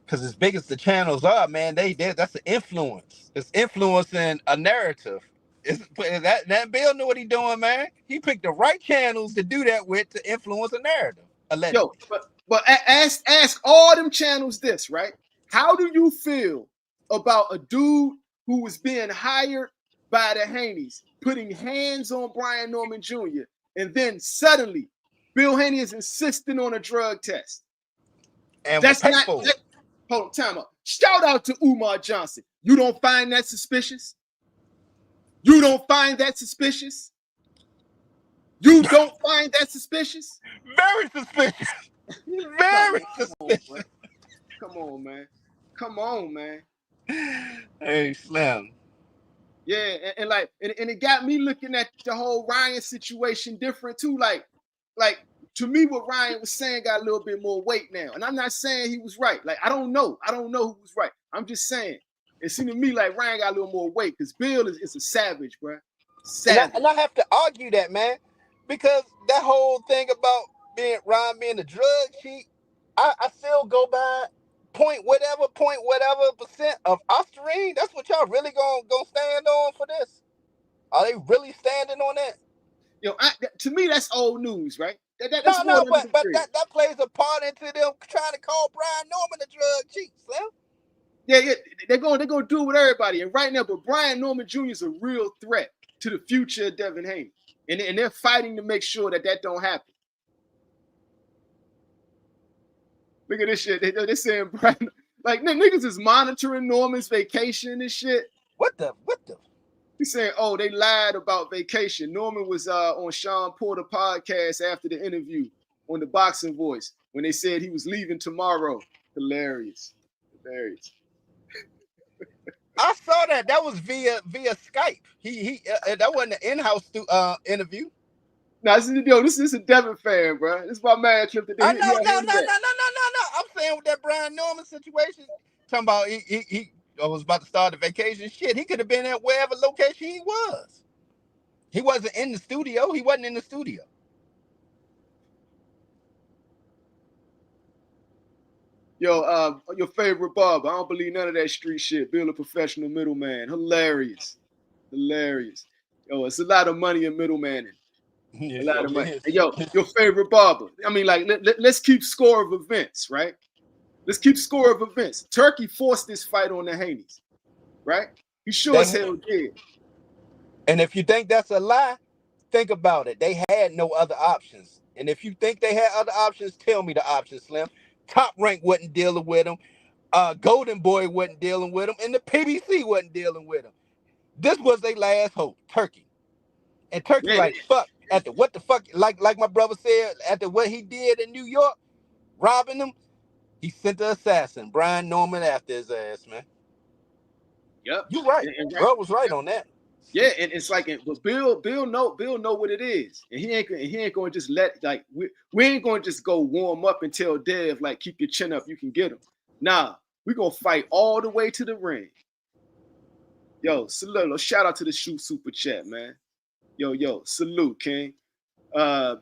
Because as big as the channels are, man, that's an influence. It's influencing a narrative. That Bill knew what he doing, man. He picked the right channels to do that with to influence a narrative. Allegedly. Yo, but ask all them channels this, right? How do you feel about a dude who was being hired by the Haney's putting hands on Brian Norman Jr. and then suddenly Bill Haney is insisting on a drug test? And that's not. Hold on, time out. Shout out to Umar Johnson. You don't find that suspicious? You don't find that suspicious? You don't find that suspicious? Very suspicious. Very suspicious. Come on, man. Come on, man. Hey, Slim. Yeah, and it got me looking at the whole Ryan situation different too. Like to me, what Ryan was saying got a little bit more weight now. And I'm not saying he was right. Like I don't know who was right. I'm just saying it seemed to me like Ryan got a little more weight because Bill is a savage, bro. Savage. And I have to argue that, man, because that whole thing about Ryan being a drug cheat, I still go by point whatever percent of Ostarine. That's what y'all really gonna stand on for this. Are they really standing on that? Yo, to me, that's old news, right? But that plays a part into them trying to call Brian Norman a drug cheat, Slim. Yeah, they're gonna do it with everybody. And right now, but Brian Norman Jr. is a real threat to the future of Devin Haney, and they're fighting to make sure that don't happen. Look at this shit. They're saying Brian, like niggas is monitoring Norman's vacation and shit. What the? He's saying, oh, they lied about vacation. Norman was on Sean Porter podcast after the interview on the Boxing Voice when they said he was leaving tomorrow. Hilarious. I saw that. That was via Skype. He that wasn't an in-house interview. Now this is a Devin fan, bro. This is my man trip to. No. I'm saying with that Brian Norman situation, talking about he was about to start the vacation. Shit, he could have been at wherever location he was. He wasn't in the studio. He wasn't in the studio. Yo, your favorite barber. I don't believe none of that street shit. Bill a professional middleman. Hilarious. Yo, it's a lot of money in middlemaning. A lot of money. Hey, yo, your favorite barber. I mean, like, let's keep score of events, right? Let's keep score of events. Turkey forced this fight on the Haney's, right? He sure as hell did. And if you think that's a lie, think about it. They had no other options. And if you think they had other options, tell me the options, Slim. Top Rank wasn't dealing with him. Golden Boy wasn't dealing with him. And the PBC wasn't dealing with him. This was their last hope, Turkey. And Turkey Yeah, like, fuck, after what the fuck, like my brother said, after what he did in New York, robbing them, he sent the assassin, Brian Norman, after his ass, man. yep. You right. And right, Bro was right yep. on that. Yeah, and it's like, but Bill know what it is, and he ain't going to just let, like, we ain't going to just go warm up and tell Dev, like, keep your chin up, you can get him. Nah, we gonna fight all the way to the ring. Yo, salute, shout out to the shoot super chat, man. Yo, salute, King.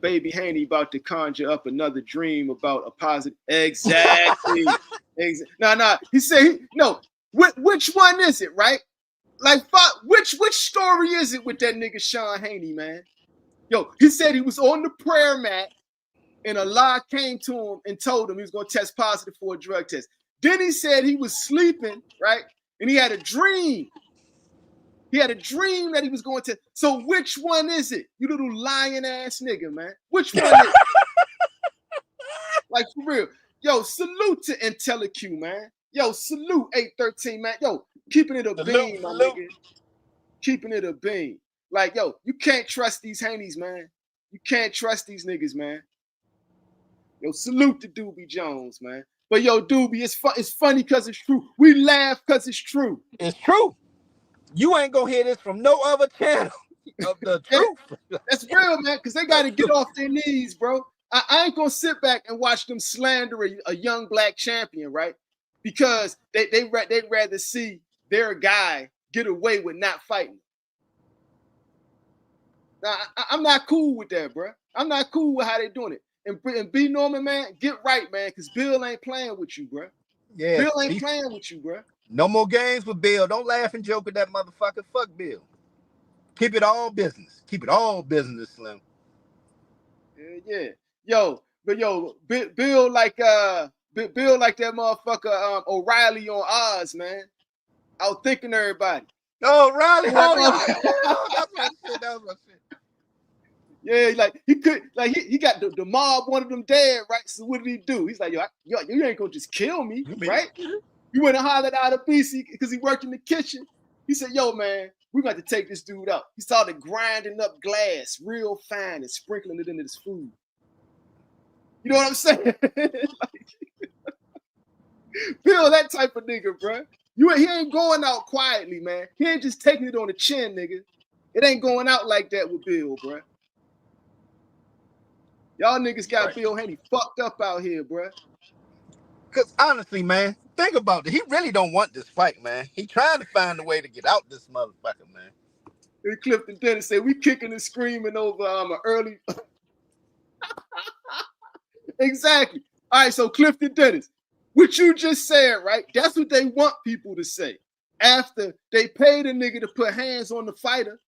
Baby Haney about to conjure up another dream about a positive. Exactly. Nah. He said, no. Which one is it, right? Like, fuck, which story is it with that nigga Sean Haney, man? Yo, he said he was on the prayer mat and Allah came to him and told him he was going to test positive for a drug test. Then he said he was sleeping, right? And he had a dream. He had a dream that he was going to. So which one is it? You little lying ass nigga, man. Which one is it? Like, for real. Yo, salute to IntelliQ, man. Yo, salute 813, man. Yo, keeping it a beam, my nigga. Keeping it a beam. Like, yo, you can't trust these Haney's, man. You can't trust these niggas, man. Yo, salute to Doobie Jones, man. But yo, Doobie, it's funny because it's true. We laugh because it's true. It's true. You ain't gonna hear this from no other channel of the truth. That's real, man, because they got to get off their knees, bro. I ain't gonna sit back and watch them slander a young black champion, right? Because they'd rather see their guy get away with not fighting. Now, I'm not cool with that, bro. I'm not cool with how they doing it. And B Norman, man, get right, man, because Bill ain't playing with you, bro. Yeah, Bill ain't playing with you, bro. No more games with Bill. Don't laugh and joke at that motherfucker. Fuck Bill. Keep it all business. Keep it all business, Slim. Yeah. Yo, but yo, Bill like that motherfucker O'Reilly on Oz, man. Outthinking everybody. Oh, Riley, that's my shit. That was my shit. Yeah, like he could, like he got the mob wanted them dead, right? So what did he do? He's like, yo, you ain't gonna just kill me, right? You went and hollered out of BC because he worked in the kitchen. He said, yo, man, we're going to take this dude out. He started grinding up glass real fine and sprinkling it into his food. You know what I'm saying? Bill, that type of nigga, bro. He ain't going out quietly, man. He ain't just taking it on the chin, nigga. It ain't going out like that with Bill, bro. Y'all niggas got right. Bill Haney fucked up out here, bro. Because honestly, man, think about it. He really don't want this fight, man. He trying to find a way to get out this motherfucker, man. And Clifton Dennis said, we kicking and screaming over an early... Exactly. All right, so Clifton Dennis, what you just said, right? That's what they want people to say. After they paid a nigga to put hands on the fighter,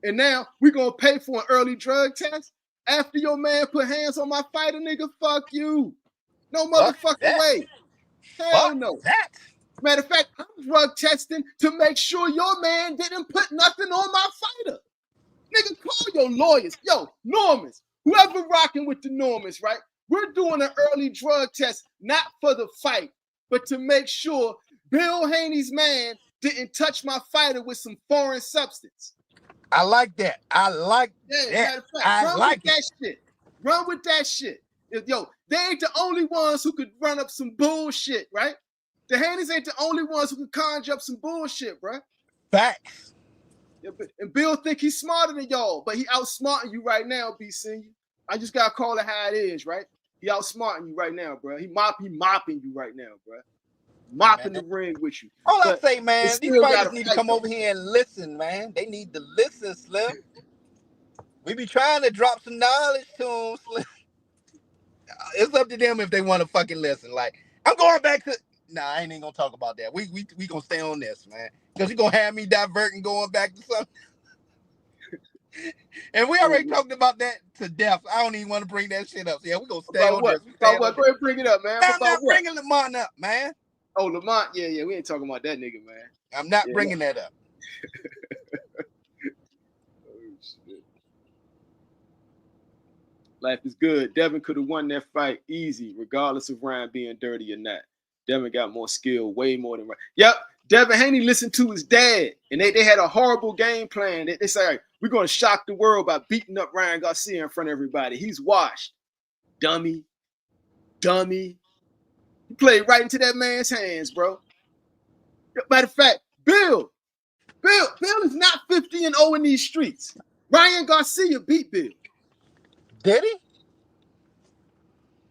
and now we're going to pay for an early drug test? After your man put hands on my fighter, nigga, fuck you. No motherfucking way. Hell no. That. Matter of fact, I'm drug testing to make sure your man didn't put nothing on my fighter. Nigga, call your lawyers. Yo, Normans, whoever rocking with the Normans, right? We're doing an early drug test, not for the fight, but to make sure Bill Haney's man didn't touch my fighter with some foreign substance. I like that. I like that. Matter of fact, run with that shit. Run with that shit. Yo, they ain't the only ones who could run up some bullshit, right? The Haney's ain't the only ones who could conjure up some bullshit, bro. Facts. Yeah, and Bill think he's smarter than y'all, but he outsmarting you right now, B Senior. I just gotta call it how it is, right? He outsmarting you right now, bro. He mopping you right now, bro. Mopping the ring with you. All I say, man, these fighters need to come over here and listen, man. They need to listen, Slim. We be trying to drop some knowledge to them, Slim. It's up to them if they want to fucking listen. Like, I'm going back to... Nah, I ain't even gonna talk about that. We gonna stay on this, man. Because you're gonna have me diverting going back to something. And we already talked about that to death. I don't even want to bring that shit up. So yeah, we're gonna stay on this. About what? Go ahead and bring it up, man. I'm not bringing Lamont up, man. Oh, Lamont? Yeah, we ain't talking about that nigga, man. I'm not bringing that up. Life is good. Devin could have won that fight easy, regardless of Ryan being dirty or not. Devin got more skill, way more than Ryan. Yep, Devin Haney listened to his dad, and they had a horrible game plan. They said, all right, we're going to shock the world by beating up Ryan Garcia in front of everybody. He's washed. Dummy. He played right into that man's hands, bro. Matter of fact, Bill is not 50-0 in these streets. Ryan Garcia beat Bill. Did he?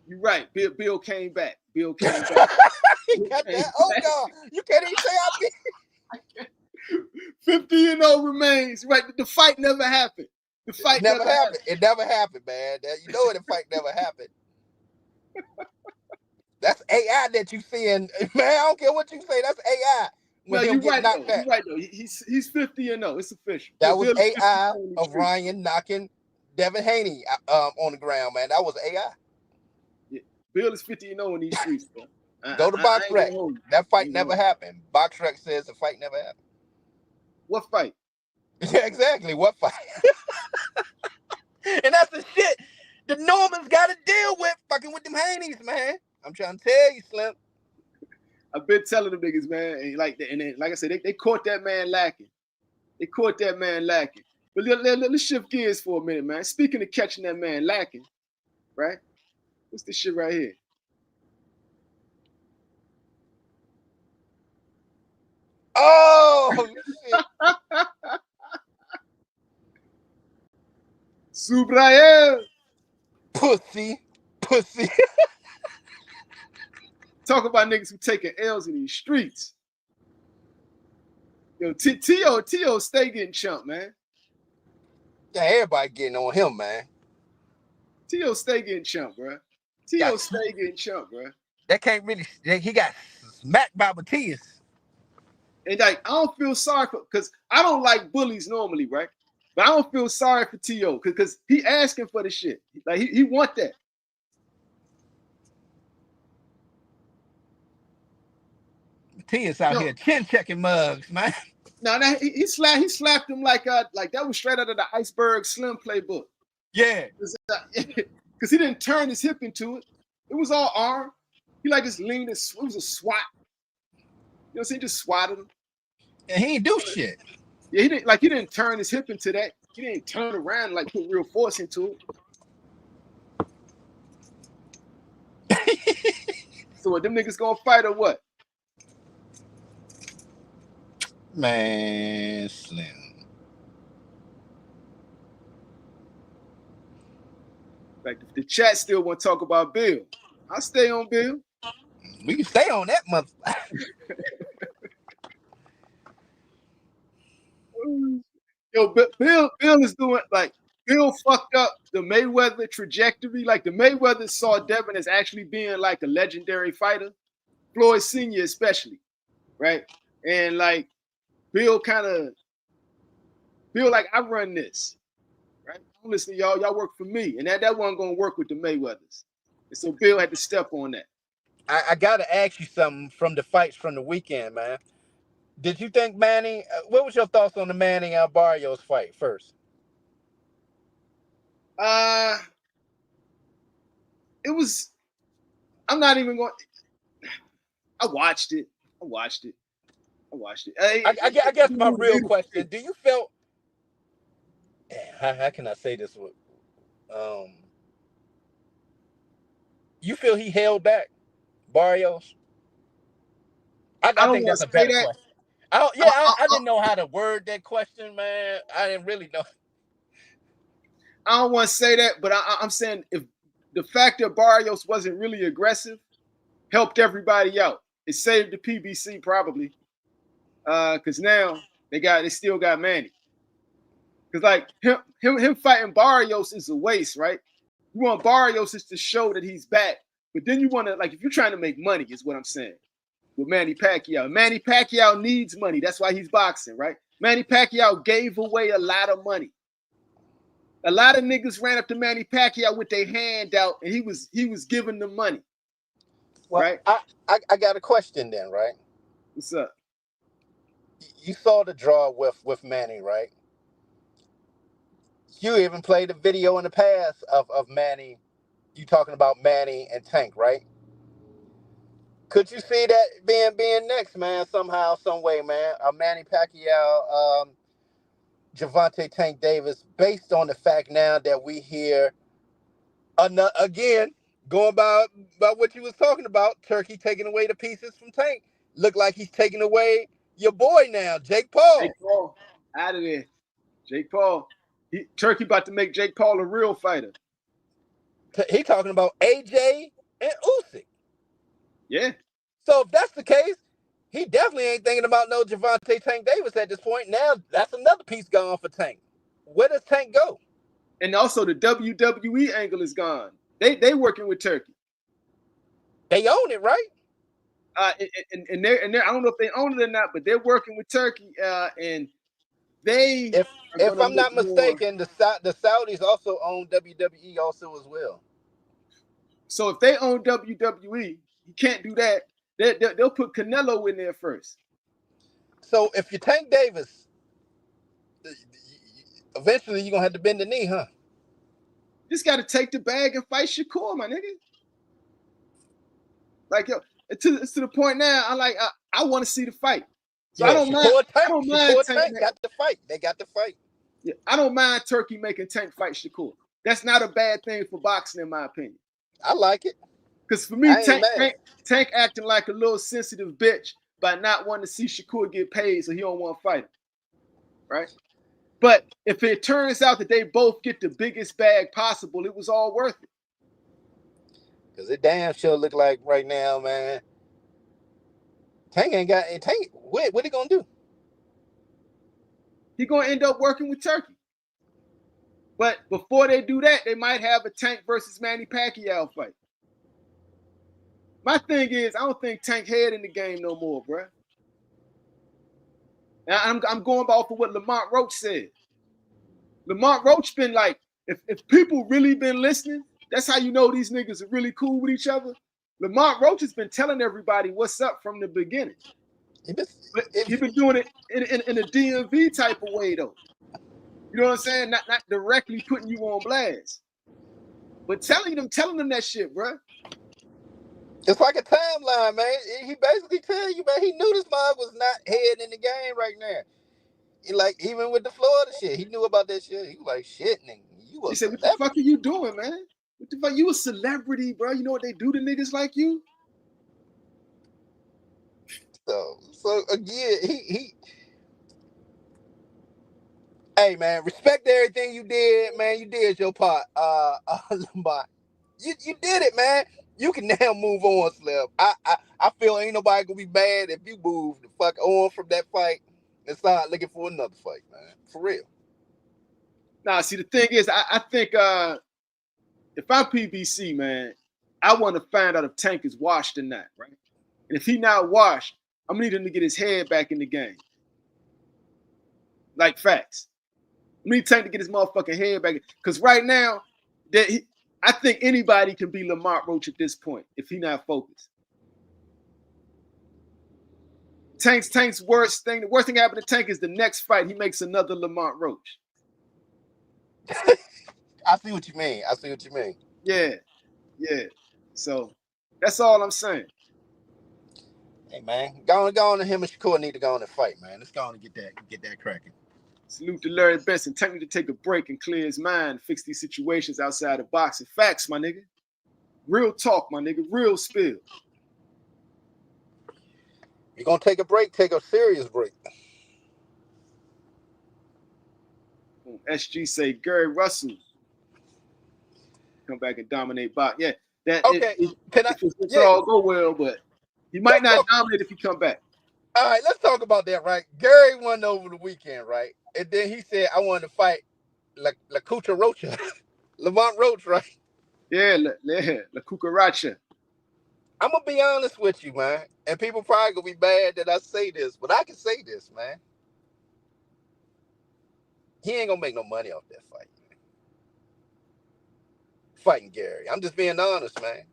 You're right. Bill came back. He got that. Oh God, you can't even say I beat. 50-0 remains. Right. The fight never happened. The fight never happened. It never happened, man. You know the fight never happened. That's AI that you seeing, man. I don't care what you say. That's AI. No, you're right, though. You're right, though. He's 50-0. It's official. That was AI of Ryan knocking Devin Haney on the ground, man. That was AI. Yeah. Bill is 50-0 in these streets, bro. Go to BoxRec. That fight never happened. BoxRec says the fight never happened. What fight? Yeah, exactly. What fight? And that's the shit the Normans got to deal with, fucking with them Haney's, man. I'm trying to tell you, Slim. I've been telling them niggas, man, and like I said, they caught that man lacking. But let's shift gears for a minute, man. Speaking of catching that man lacking, right? What's this shit right here? Oh, shit. Subrael. Pussy. Talk about niggas who taking L's in these streets. Yo, T.O. stay getting chumped, man. Yeah, everybody getting on him, man. T.O. stay getting chumped, bro. T.O. stay getting chumped, bro. That can't really. He got smacked by Matias. And like, I don't feel sorry for, because I don't like bullies normally, right? But I don't feel sorry for T.O. because he asking for the shit. Like he want that. Matias out here chin checking mugs, man. No, he slapped him like that was straight out of the Iceberg Slim playbook. Yeah, because he didn't turn his hip into it. It was all arm. He like just leaned. It was a swat. You know, so he just swatted him. And he didn't do shit. Yeah, he didn't turn his hip into that. He didn't turn around and like put real force into it. So what, them niggas gonna fight or what? Man, Slim. Like the chat still want to talk about Bill. I'll stay on Bill. We can stay on that month. Yo, Bill is doing like Bill fucked up the Mayweather trajectory. Like the Mayweather saw Devin as actually being like a legendary fighter, Floyd Sr. especially, right? And like Bill like, I run this, right? I'm listening to y'all. Y'all work for me, and that wasn't gonna work with the Mayweathers. And so Bill had to step on that. I gotta ask you something from the fights from the weekend, man. Did you think Manny? What was your thoughts on the Manny and Barrios fight first? It was. I'm not even going. I watched it. I guess my real question: do you feel? How can I say this? You feel he held back Barrios? I think that's a better question. I didn't know how to word that question, man. I didn't really know. I don't want to say that, but I'm saying if the fact that Barrios wasn't really aggressive helped everybody out. It saved the PBC probably, because now they still got Manny. Because like him fighting Barrios is a waste, right? You want Barrios to show that he's back, but then you want to, like, if you're trying to make money, is what I'm saying. With Manny Pacquiao. Manny Pacquiao needs money. That's why he's boxing, right? Manny Pacquiao gave away a lot of money. A lot of niggas ran up to Manny Pacquiao with their hand out, and he was giving them money. Well, right? I got a question then, right? What's up? You saw the draw with Manny, right? You even played a video in the past of Manny. You talking about Manny and Tank, right? Could you see that being next, man? Somehow, some way, man. Manny Pacquiao, Javante Tank Davis, based on the fact now that we hear again going by what you was talking about, Turkey taking away the pieces from Tank. Look like he's taking away your boy now, Jake Paul. Jake Paul, out of there. Jake Paul. Turkey about to make Jake Paul a real fighter. He talking about AJ and Usyk. Yeah. So if that's the case, he definitely ain't thinking about no Javante Tank Davis at this point. Now that's another piece gone for Tank. Where does Tank go? And also the WWE angle is gone. They working with Turkey. They own it, right? And they're I don't know if they own it or not, but they're working with Turkey. And they if I'm not mistaken, the Saudis also own WWE also as well. So if they own WWE, you can't do that. They'll put Canelo in there first. So if you Tank Davis, eventually you're gonna have to bend the knee, huh? Just got to take the bag and fight Shakur, my nigga. Like, yo, it's to the point now. I want to see the fight. So yeah, I don't mind. Tank got the fight. They got the fight. Yeah, I don't mind Turkey making Tank fight Shakur. That's not a bad thing for boxing, in my opinion. I like it. Because for me, Tank acting like a little sensitive bitch by not wanting to see Shakur get paid, so he don't want to fight him. Right? But if it turns out that they both get the biggest bag possible, it was all worth it. Because it damn sure look like right now, man, Tank ain't got Tank. What he gonna do? He gonna end up working with Turkey. But before they do that, they might have a Tank versus Manny Pacquiao fight. My thing is, I don't think Tank head in the game no more, bro. Now, I'm going off of what Lamont Roach said. Lamont Roach been like, if people really been listening, that's how you know these niggas are really cool with each other. Lamont Roach has been telling everybody what's up from the beginning. He's been doing it in a DMV type of way, though. You know what I'm saying? Not directly putting you on blast, but telling them that shit, bro. It's like a timeline, man. He basically tell you, man, he knew this mug was not head in the game right now. He like, even with the Florida shit, he knew about that shit. He was like, shit, nigga, you a He said, what the fuck are you doing, man? What the fuck? You a celebrity, bro. You know what they do to niggas like you? So again, he hey, man, respect everything you did, man. You did your part, Lombard. You did it, man. You can now move on, Slim. I feel ain't nobody gonna be mad if you move the fuck on from that fight and start looking for another fight, man. For real. Nah, see, the thing is, I think if I'm PBC, man, I want to find out if Tank is washed or not, right? And if he not washed, I'm gonna need him to get his head back in the game. Like facts. I need Tank to get his motherfucking head back. Because right now, I think anybody can be Lamont Roach at this point if he not focused. Tank's worst thing, the worst thing happened to Tank is the next fight, he makes another Lamont Roach. I see what you mean. Yeah. So that's all I'm saying. Hey, man, go on to him and Shakur need to go on and fight, man. Let's go on and get that cracking. Salute to Larry Benson. Tank need to take a break and clear his mind, fix these situations outside of boxing. Facts, my nigga. Real talk, my nigga. Real spill. You're going to take a break, take a serious break. SG say Gary Russell come back and dominate box. Yeah, okay. It all go well, but he might not dominate if he come back. All right, let's talk about that, right? Gary won over the weekend, right? And then he said, I wanted to fight La Cucaracha. Lamont Roach, right? Yeah, La Cucaracha. I'm going to be honest with you, man. And people probably going to be mad that I say this, but I can say this, man. He ain't going to make no money off that fight, man. Fighting Gary. I'm just being honest, man.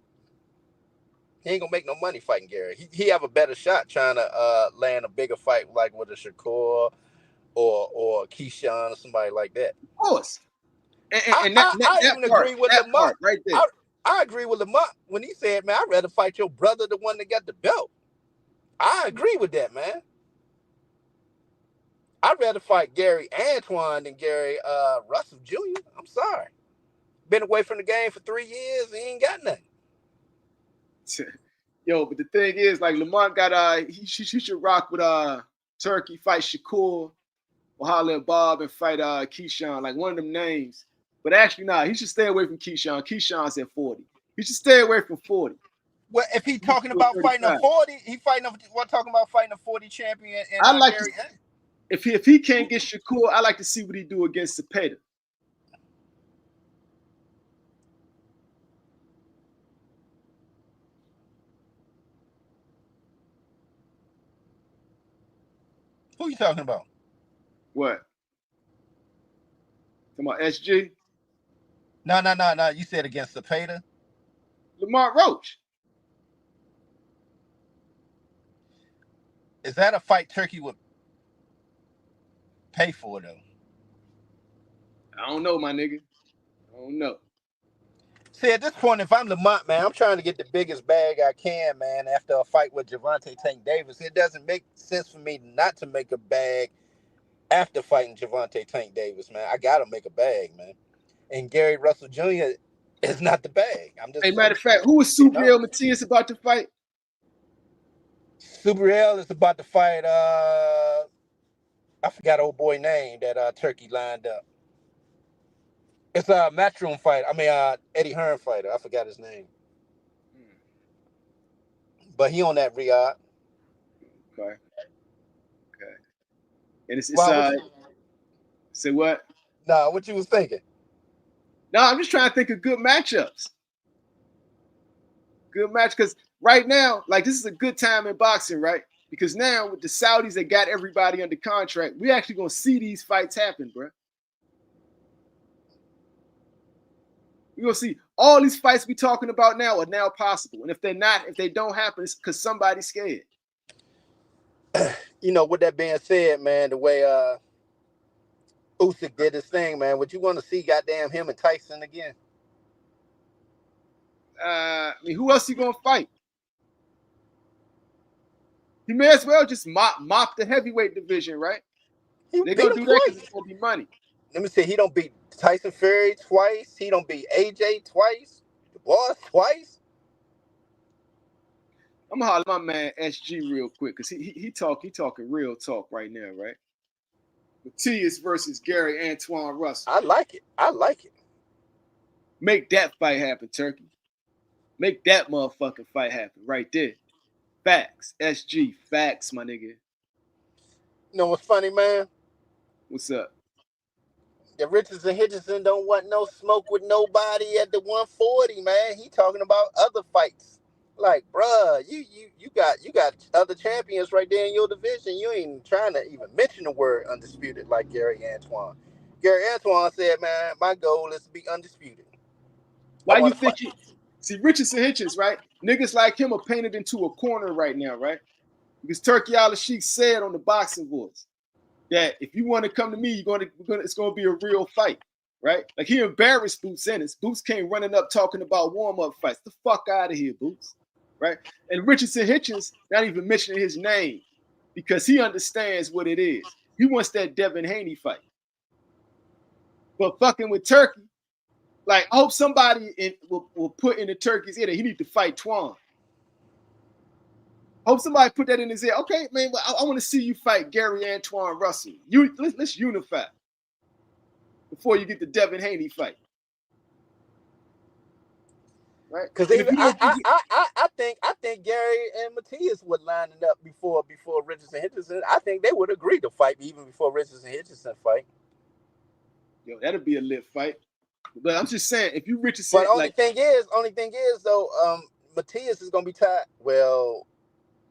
He ain't gonna make no money fighting Gary. He have a better shot trying to land a bigger fight like with a Shakur or Keyshawn or somebody like that. Of course. And I even agree with Lamont right there. I agree with Lamont when he said, man, I'd rather fight your brother, the one that got the belt. I agree with that, man. I'd rather fight Gary Antoine than Gary Russell Jr. I'm sorry. Been away from the game for 3 years and he ain't got nothing. Yo, but the thing is, like Lamont got he should rock with Turkey, fight Shakur, or holler at Bob and fight Keyshawn, like one of them names. But actually, nah, he should stay away from Keyshawn. Keyshawn's at 40. He should stay away from 40. Well, if he talking about fighting a 40, we're talking about fighting a 40 champion and I like Gary. If he can't get Shakur, I like to see what he do against Cepeda. Who you talking about? What? Talking about SG? No. You said against Cepeda? Lamont Roach. Is that a fight Turkey would pay for, though? I don't know, my nigga. I don't know. See, at this point, if I'm Lamont, man, I'm trying to get the biggest bag I can, man, after a fight with Gervonta Tank Davis. It doesn't make sense for me not to make a bag after fighting Gervonta Tank Davis, man. I got to make a bag, man. And Gary Russell Jr. is not the bag. Hey, matter of fact, who is Super L Matias about to fight? Super L is about to fight, I forgot old boy name that Turkey lined up. It's a matchroom fight. I mean, Eddie Hearn fighter. I forgot his name. But he on that Riyadh. Okay. And it's say what? Nah, what you was thinking? No, I'm just trying to think of good matchups. Good match, because right now, like this is a good time in boxing, right? Because now with the Saudis that got everybody under contract, we actually gonna see these fights happen, bro. We're gonna see all these fights we talking about now are now possible. And if they don't happen, it's because somebody's scared. You know, with that being said, man, the way Usyk did his thing, man, would you want to see goddamn him and Tyson again? I mean, who else you gonna fight? He may as well just mop the heavyweight division, right? They're gonna do that because it's gonna be money. Let me see. He don't beat Tyson Fury twice. He don't beat AJ twice. The boss twice. I'm gonna holler at my man SG real quick because he talking real talk right now, right? Matias versus Gary Antoine Russell. I like it. Make that fight happen, Turkey. Make that motherfucking fight happen right there. Facts. SG. Facts, my nigga. You know what's funny, man? What's up? The Richards and Hitchison don't want no smoke with nobody at the 140, man. He talking about other fights. Like, bruh, you got other champions right there in your division. You ain't trying to even mention the word undisputed like Gary Antoine. Gary Antoine said, man, my goal is to be undisputed. Why you think see Richards and Hitchens, right? Niggas like him are painted into a corner right now, right? Because Turkey Al-Sheikh said on the Boxing Voice that if you want to come to me, it's gonna be a real fight, right? Like he embarrassed Boots Ennis. Boots came running up talking about warm-up fights. The fuck out of here, Boots. Right? And Richardson Hitchens not even mentioning his name because he understands what it is. He wants that Devin Haney fight. But fucking with Turkey, like I hope somebody will put in the Turkey's ear that he need to fight Twan. Hope somebody put that in his ear. Okay, man, I want to see you fight Gary Antoine Russell. Let's unify before you get the Devin Haney fight. Right? Because I think Gary and Matias would line it up before Richardson and Hitchison. I think they would agree to fight even before Richardson and Hitchison fight. Yo, that'll be a lit fight. But I'm just saying, if you Richardson, but only thing is though, Matias is gonna be tied. Well,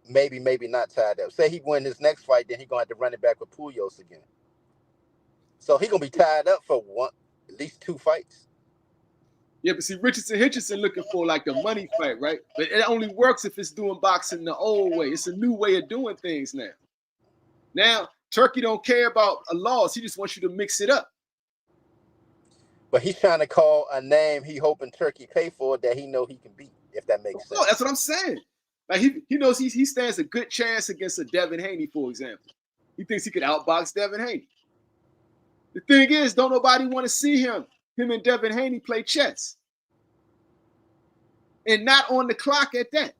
maybe not tied up. Say he win his next fight, then he gonna have to run it back with Puyos again. So he gonna be tied up for at least 2 fights. Yeah, but see, Richardson Hitchison looking for like a money fight, right? But it only works if it's doing boxing the old way. It's a new way of doing things now. Now, Turkey don't care about a loss. He just wants you to mix it up. But he's trying to call a name he hoping Turkey pay for that he know he can beat, if that makes sense. No, that's what I'm saying. Like he knows he stands a good chance against a Devin Haney, for example. He thinks he could outbox Devin Haney. The thing is, don't nobody want to see him and Devin Haney play chess. And not on the clock at that.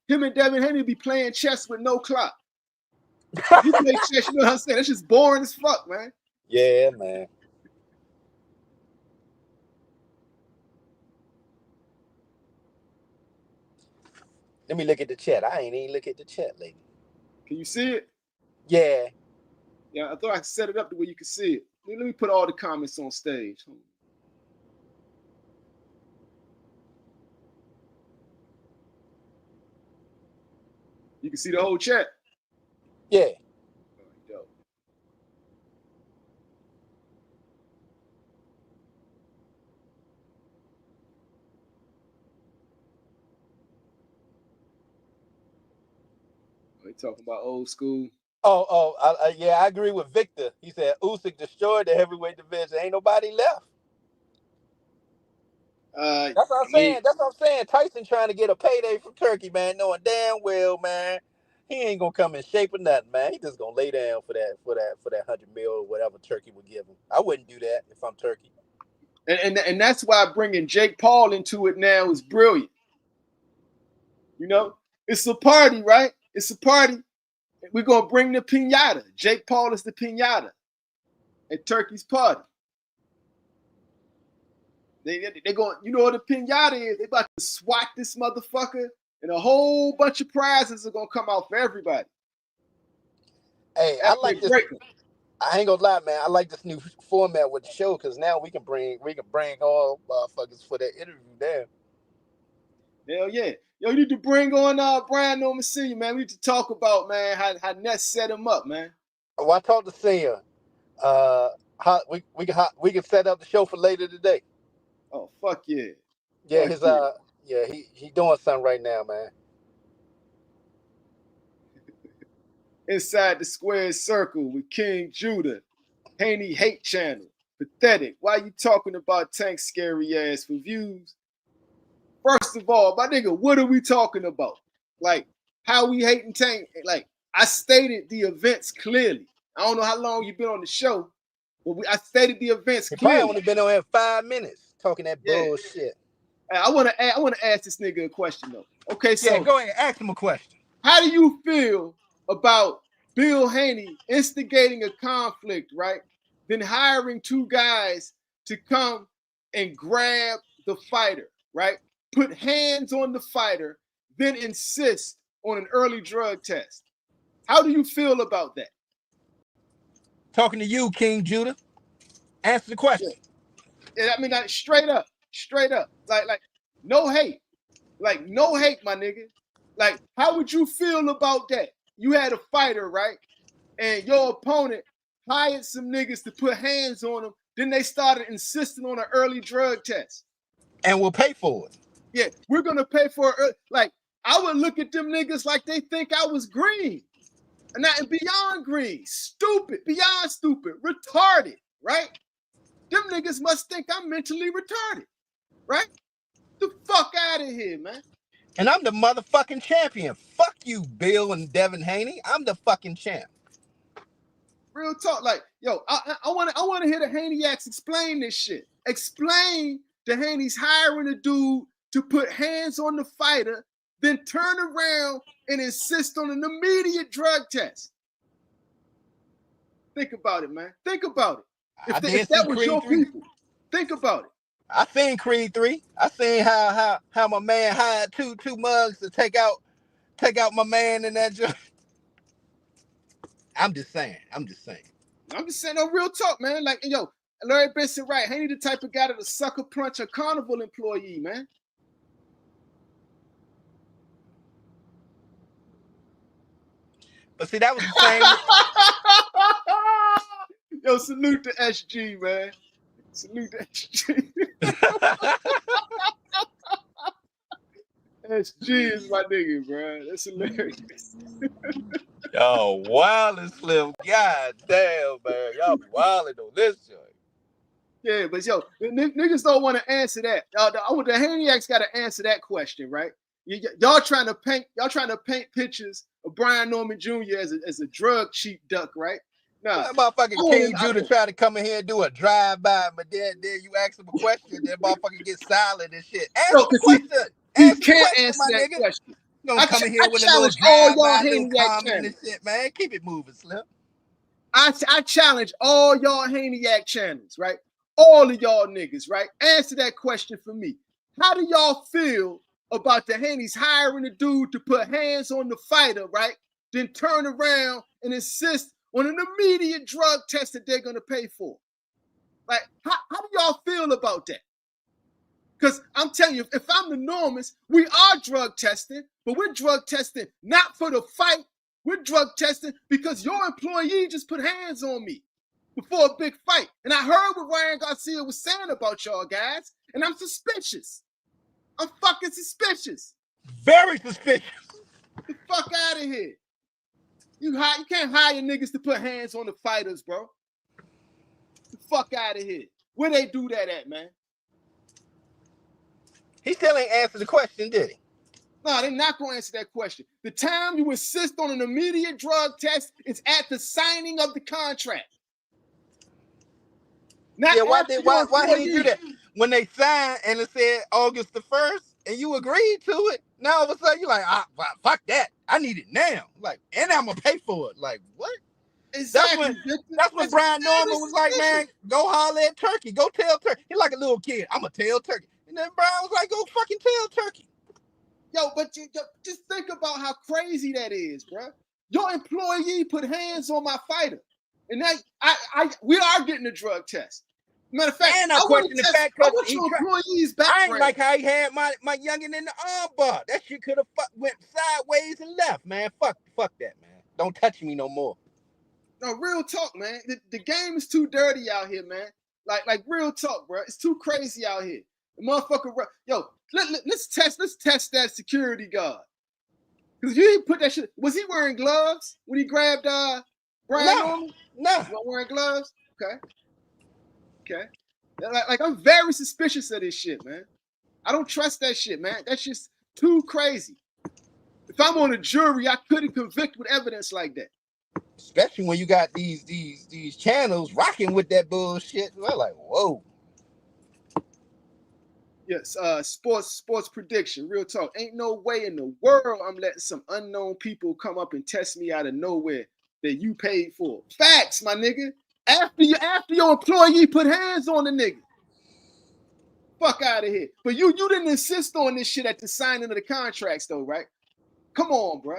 Him and Devin Haney be playing chess with no clock. You play chess, you know what I'm saying? That's just boring as fuck, man. Yeah, man. Let me look at the chat. I ain't even look at the chat lately. Can you see it? Yeah. Yeah, I thought I could set it up the way you can see it. Let me put all the comments on stage. You can see the whole chat? Yeah. They talking about old school. Yeah, I agree with Victor. He said Usyk destroyed the heavyweight division. Ain't nobody left. That's what I'm saying. That's what I'm saying. Tyson trying to get a payday from Turkey, man, knowing damn well, man, he ain't gonna come in shape or nothing, man. He just gonna lay down for that 100 mil or whatever Turkey would give him. I wouldn't do that if I'm Turkey. And that's why bringing Jake Paul into it now is brilliant. You know, it's a party, right? It's a party. We're gonna bring the piñata. Jake Paul is the piñata at Turkey's party. They going, you know what the piñata is? They about to swat this motherfucker, and a whole bunch of prizes are gonna come out for everybody. Hey, I like this. I ain't gonna lie, man. I like this new format with the show because now we can bring all motherfuckers for that interview there. Hell yeah. Yo, you need to bring on Brian Norman Sr., man. We need to talk about, man, how Ness set him up, man. Oh, I talked to Senior. How we can set up the show for later today. Oh, fuck yeah. Yeah, fuck he doing something right now, man. Inside the square circle with King Judah, Haney Hate Channel, pathetic. Why you talking about Tank's scary ass for views? First of all, my nigga, what are we talking about? Like, how we hating Tank? Like, I stated the events clearly. I don't know how long you've been on the show, but I stated the events clearly. Probably only been on here 5 minutes talking that bullshit. I want to ask this nigga a question though. Okay, so yeah, go ahead, ask him a question. How do you feel about Bill Haney instigating a conflict, right? Then hiring 2 guys to come and grab the fighter, right? Put hands on the fighter, then insist on an early drug test. How do you feel about that? Talking to you, King Judah. Answer the question. Yeah, I mean, like, straight up. Like, no hate. Like, no hate, my nigga. Like, how would you feel about that? You had a fighter, right? And your opponent hired some niggas to put hands on him. Then they started insisting on an early drug test. And we'll pay for it. Yeah, we're going to pay for it. Like, I would look at them niggas like they think I was green. And not beyond green. Stupid. Beyond stupid. Retarded, right? Them niggas must think I'm mentally retarded, right? The fuck out of here, man. And I'm the motherfucking champion. Fuck you, Bill and Devin Haney. I'm the fucking champ. Real talk. Like, yo, I want to hear the Haney'S explain this shit. Explain the Haney's hiring a dude to put hands on the fighter, then turn around and insist on an immediate drug test. Think about it, man. Think about it. If that was your people, think about it. I seen Creed 3. I seen how my man hired two mugs to take out my man in that joint. I'm just saying, no, real talk, man. Like, yo, Larry Benson, right? Haney the type of guy that'll sucker punch a carnival employee, man. But see, that was the same. Yo, salute to SG, man. Salute to SG. SG is my nigga, bro. That's hilarious. Yo, wild and Slim. God damn, man. Y'all be wilding on this joint. Yeah, but yo, niggas don't want to answer that. The Haney'S got to answer that question, right? Y'all trying to paint pictures of Brian Norman Jr. as a drug cheap duck, right? Nah, that motherfucking King Judah try to come in here and do a drive-by, but then you ask him a question, that motherfucker get silent and shit. Answer the question. He can't answer that question. You gonna come in here with a little drive-by, little comment and shit, man. Keep it moving, Slim. I challenge all y'all Haney'S channels, right? All of y'all niggas, right? Answer that question for me. How do y'all feel about the Haney'S hiring a dude to put hands on the fighter, right? Then turn around and insist on an immediate drug test that they're gonna pay for? Like, how do y'all feel about that? Because I'm telling you, if I'm the Normans, we are drug testing, but we're drug testing not for the fight. We're drug testing because your employee just put hands on me before a big fight. And I heard what Ryan Garcia was saying about y'all guys, and I'm suspicious. I'm fucking suspicious. Very suspicious. Get the fuck out of here. You can't hire niggas to put hands on the fighters, bro. Get the fuck out of here. Where they do that at, man? He still ain't answered the question, did he? No, they're not going to answer that question. The time you insist on an immediate drug test is at the signing of the contract. Not why he do that? When they signed and it said August the 1st and you agreed to it, now all of a sudden you're like, fuck that. I need it now. Like, and I'm going to pay for it. Like, what? Exactly. That's when Brian Norman was like, man, go holler at Turkey. Go tell Turkey. He's like a little kid. I'm going to tell Turkey. And then Brian was like, go fucking tell Turkey. Yo, but just think about how crazy that is, bro. Your employee put hands on my fighter. And now we are getting a drug test. Matter of fact, and I question the fact because I ain't like how he had my youngin in the arm bar. That shit could have went sideways and left, man. Fuck that, man. Don't touch me no more. No, real talk, man. The game is too dirty out here, man. Like real talk, bro. It's too crazy out here. The motherfucker, yo, let's test that security guard. Because you didn't put that shit. Was he wearing gloves when he grabbed Brian Norman? No. You not wearing gloves? Okay. Like I'm very suspicious of this shit, man. I don't trust that shit, man. That's just too crazy. If I'm on a jury, I couldn't convict with evidence like that. Especially when you got these channels rocking with that bullshit. We're like, whoa. Yes, sports prediction, real talk. Ain't no way in the world I'm letting some unknown people come up and test me out of nowhere that you paid for. Facts, my nigga. After your employee put hands on the nigga. Fuck out of here. But you didn't insist on this shit at the signing of the contracts, though, right? Come on, bro.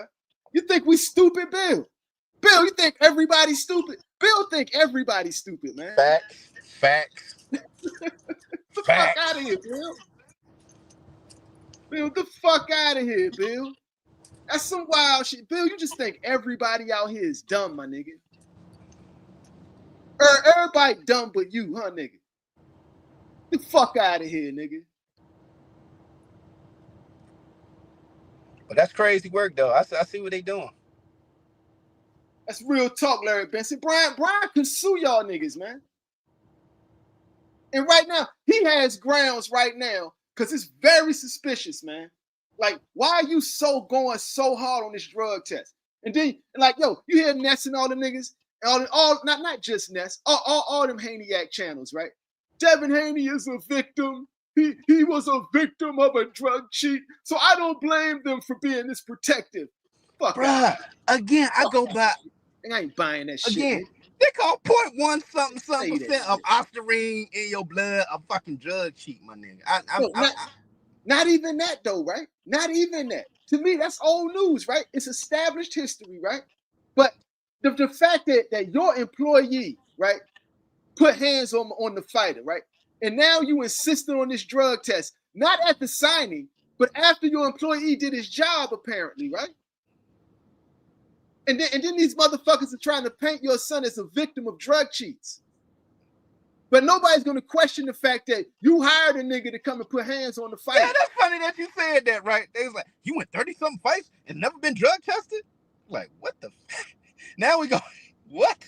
You think we stupid, Bill? Bill, you think everybody's stupid? Bill think everybody's stupid, man. Facts. The fuck out of here, Bill. Bill, the fuck out of here, Bill. That's some wild shit. Bill, you just think everybody out here is dumb, my nigga. Everybody dumb but you, huh, nigga? The fuck out of here, nigga. But that's crazy work, though. I see what they doing. That's real talk, Larry Benson. Brian can sue y'all niggas, man. And right now, he has grounds right now because it's very suspicious, man. Like, why are you going so hard on this drug test? And then, like, yo, you hear Ness and all the niggas, not just Ness, all them Haney'S channels, right? Devin Haney is a victim. He was a victim of a drug cheat, so I don't blame them for being this protective. Fuck, bruh. Again, I go back. I ain't buying that shit. Again, they call 0.1 something% of ostarine in your blood a fucking drug cheat, my nigga. Not even that though, right? Not even that. To me, that's old news, right? It's established history, right? But the fact that your employee, right, put hands on the fighter, right? And now you insisted on this drug test, not at the signing, but after your employee did his job, apparently, right? And then these motherfuckers are trying to paint your son as a victim of drug cheats. But nobody's going to question the fact that you hired a nigga to come and put hands on the fight. Yeah, that's funny that you said that, right? They was like, you went 30-something fights and never been drug tested? Like, what the fuck? Now we go, what?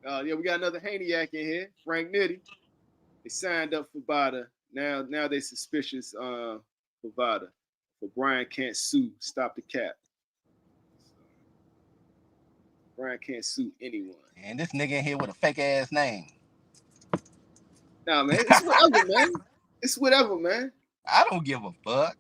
Yeah, we got another Haney'S in here, Frank Nitty. They signed up for Vada. Now they suspicious for Vada. But Brian can't sue. Stop the cap. Brian can't sue anyone. And this nigga in here with a fake ass name. Nah, man, it's whatever, man. It's whatever, man. I don't give a fuck.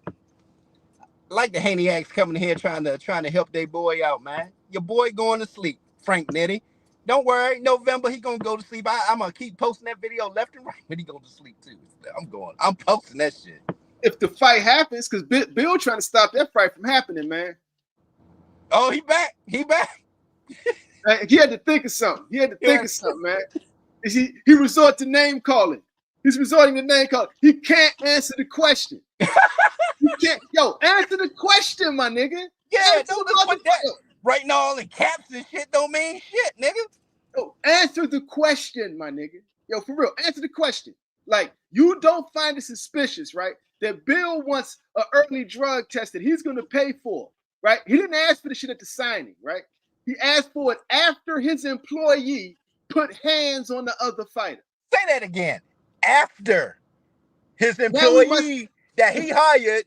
Like the Haney'S coming here trying to help their boy out, man. Your boy going to sleep, Frank Nitty. Don't worry, November he gonna go to sleep. I'm gonna keep posting that video left and right, but he go to sleep too. I'm posting that shit. If the fight happens, because Bill trying to stop that fight from happening, man. Oh, he back. He back. He had to think of something. Man. He resort to name calling. He's resorting to name calling. He can't answer the question. He can't. Yo, answer the question, my nigga. Yeah, don't put that writing all in caps and shit don't mean shit, nigga. Yo, answer the question, my nigga. Yo, for real, answer the question. Like, you don't find it suspicious, right? That Bill wants an early drug test that he's going to pay for, right? He didn't ask for the shit at the signing, right? He asked for it after his employee put hands on the other fighter. Say that again. After his employee that he hired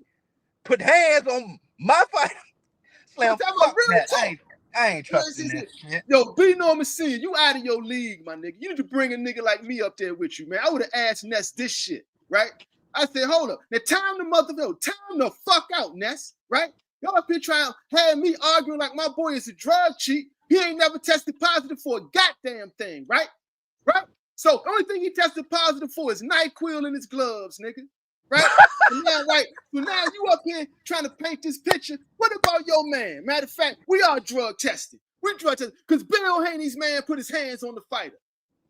put hands on my fighter. Slim, fuck that. I ain't trusting that shit. Yo, B. Norman Sr., you out of your league, my nigga. You need to bring a nigga like me up there with you, man. I would have asked Ness this shit, right? I said, hold up. Now, time the fuck out, Ness, right? Y'all up here trying to have me arguing like my boy is a drug cheat. He ain't never tested positive for a goddamn thing, right? Right? So, the only thing he tested positive for is NyQuil in his gloves, nigga. Right? So now you up here trying to paint this picture. What about your man? Matter of fact, we are drug tested. We drug tested because Bill Haney's man put his hands on the fighter.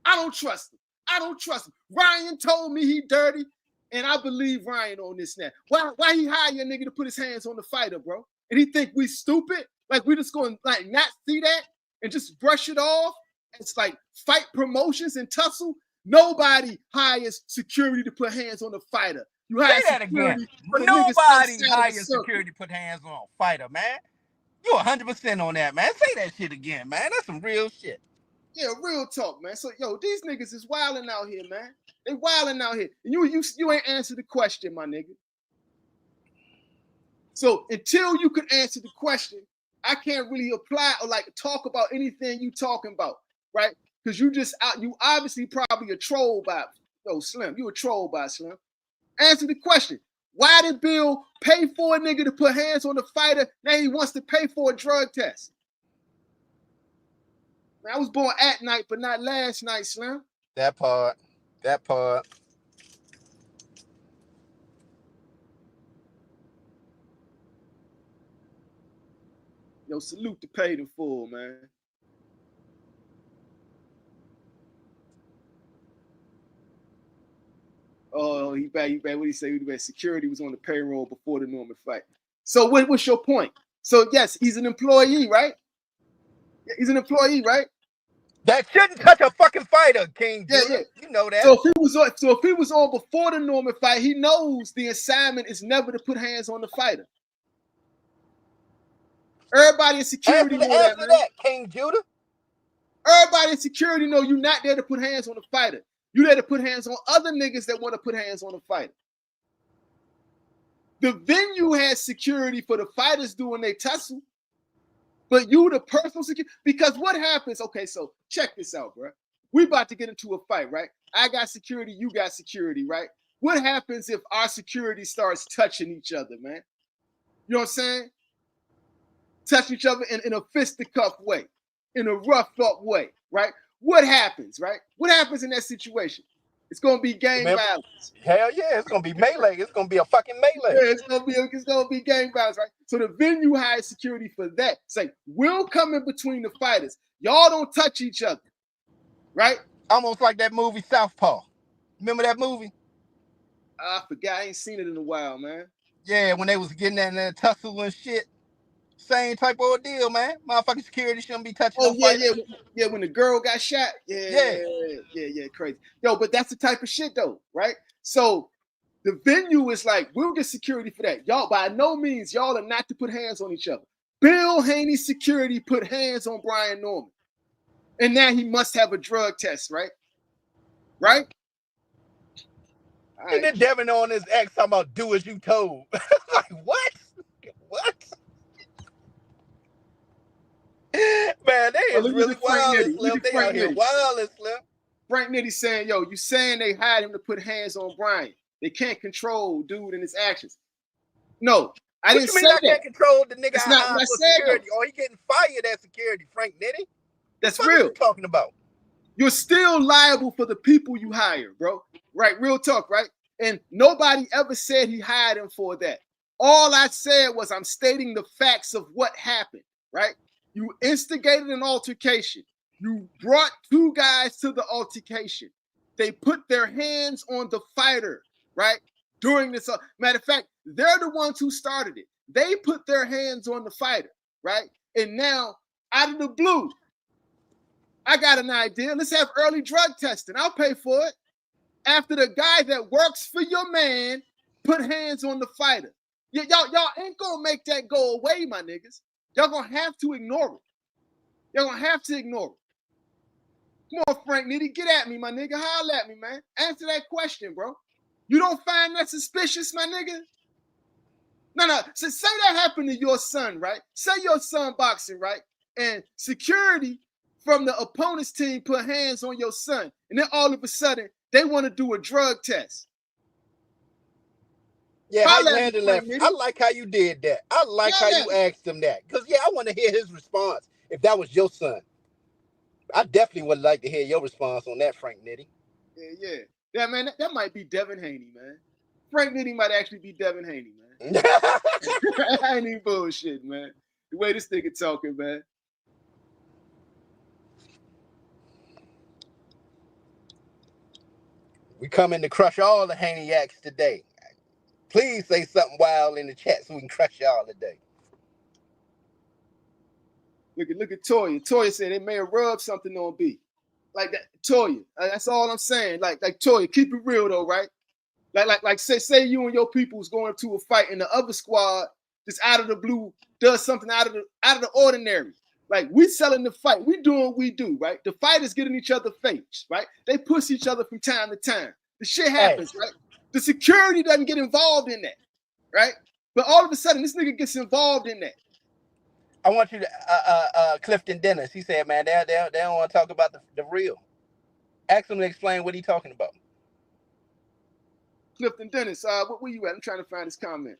I don't trust him. Ryan told me he dirty, and I believe Ryan on this now. Why he hire a nigga to put his hands on the fighter, bro? And he think we stupid? Like we just going to like not see that and just brush it off? It's like fight promotions and tussle. Nobody hires security to put hands on the fighter. You hire that again. Nobody hires security to put hands on a fighter, man. You 100% on that, man. Say that shit again, man. That's some real shit. Yeah, real talk, man. So, yo, these niggas is wilding out here, man. They wilding out here. And you ain't answered the question, my nigga. So until you can answer the question, I can't really apply or like talk about anything you talking about, right? Because you obviously probably a troll by Slim. You a troll by Slim. Answer the question. Why did Bill pay for a nigga to put hands on the fighter? Now he wants to pay for a drug test. Man, I was born at night, but not last night, Slim. That part. Yo, salute to paid in full, man. Oh, he back. What he say? Security was on the payroll before the Norman fight. So what's your point? So yes, he's an employee, right? He's an employee, right? That shouldn't touch a fucking fighter, King. Yeah. You know that. So if he was on before the Norman fight, he knows the assignment is never to put hands on the fighter. Everybody in security know that, man. King Judah. Everybody in security know you're not there to put hands on the fighter. You there to put hands on other niggas that want to put hands on the fighter. The venue has security for the fighters doing their tussle, but you the personal security. Because what happens? Okay, so check this out, bro. We about to get into a fight, right? I got security, you got security, right? What happens if our security starts touching each other, man? You know what I'm saying? Touch each other in a fisticuff way, in a rough up way, right? What happens, right? What happens in that situation? It's gonna be gang violence. Hell yeah, it's gonna be melee. It's gonna be a fucking melee. Yeah, it's gonna be gang violence, right? So the venue hires security for that. Say, we'll come in between the fighters. Y'all don't touch each other, right? Almost like that movie Southpaw. Remember that movie? I forgot. I ain't seen it in a while, man. Yeah, when they was getting that tussle and shit. Same type of ordeal, man. Motherfucking security shouldn't be touching. Oh yeah. When the girl got shot, yeah, crazy. Yo, but that's the type of shit though, right? So the venue is like, we'll get security for that. Y'all, by no means, y'all are not to put hands on each other. Bill Haney's security put hands on Brian Norman. And now he must have a drug test, right? Right? And then Devin on his ex talking about do as you told. Like, what? What? Man, they is really wild and Slim. They out here wild and Slim. Frank Nitty saying, yo, you saying they hired him to put hands on Brian. They can't control dude and his actions. No, I didn't say that. I can't control the nigga That's not what I said, security. Or he getting fired at security, Frank Nitty. That's real. What are you talking about? You're still liable for the people you hire, bro. Right? Real talk, right? And nobody ever said he hired him for that. All I said was I'm stating the facts of what happened, right? You instigated an altercation. You brought two guys to the altercation. They put their hands on the fighter, right? During this, matter of fact, they're the ones who started it. They put their hands on the fighter, right? And now, out of the blue, I got an idea. Let's have early drug testing. I'll pay for it. After the guy that works for your man put hands on the fighter. Y'all ain't gonna make that go away, my niggas. Y'all gonna have to ignore it. Y'all gonna have to ignore it. Come on, Frank Nitty, get at me, my nigga. Holler at me, man. Answer that question, bro. You don't find that suspicious, my nigga? No. So say that happened to your son, right? Say your son boxing, right? And security from the opponent's team put hands on your son. And then all of a sudden, they want to do a drug test. Yeah, how you handle that? I like how you did that. I like how you asked him that. Because, yeah, I want to hear his response if that was your son. I definitely would like to hear your response on that, Frank Nitty. Yeah, man, that might be Devin Haney, man. Frank Nitty might actually be Devin Haney, man. I ain't even bullshit, man. The way this nigga talking, man. We coming to crush all the Haney'S today. Please say something wild in the chat so we can crush y'all today. Look at Toya. Toya said they may have rubbed something on B. Like that, Toya. That's all I'm saying. Like Toya, keep it real though, right? Like say you and your people's going to a fight and the other squad just out of the blue does something out of the ordinary. Like we selling the fight, we doing what we do, right? The fighters getting each other face, right? They push each other from time to time. The shit happens, right? The security doesn't get involved in that, right? But all of a sudden, this nigga gets involved in that. I want you to, Clifton Dennis, he said, man, they don't want to talk about the real. Ask him to explain what he's talking about. Clifton Dennis, where you at? I'm trying to find his comment.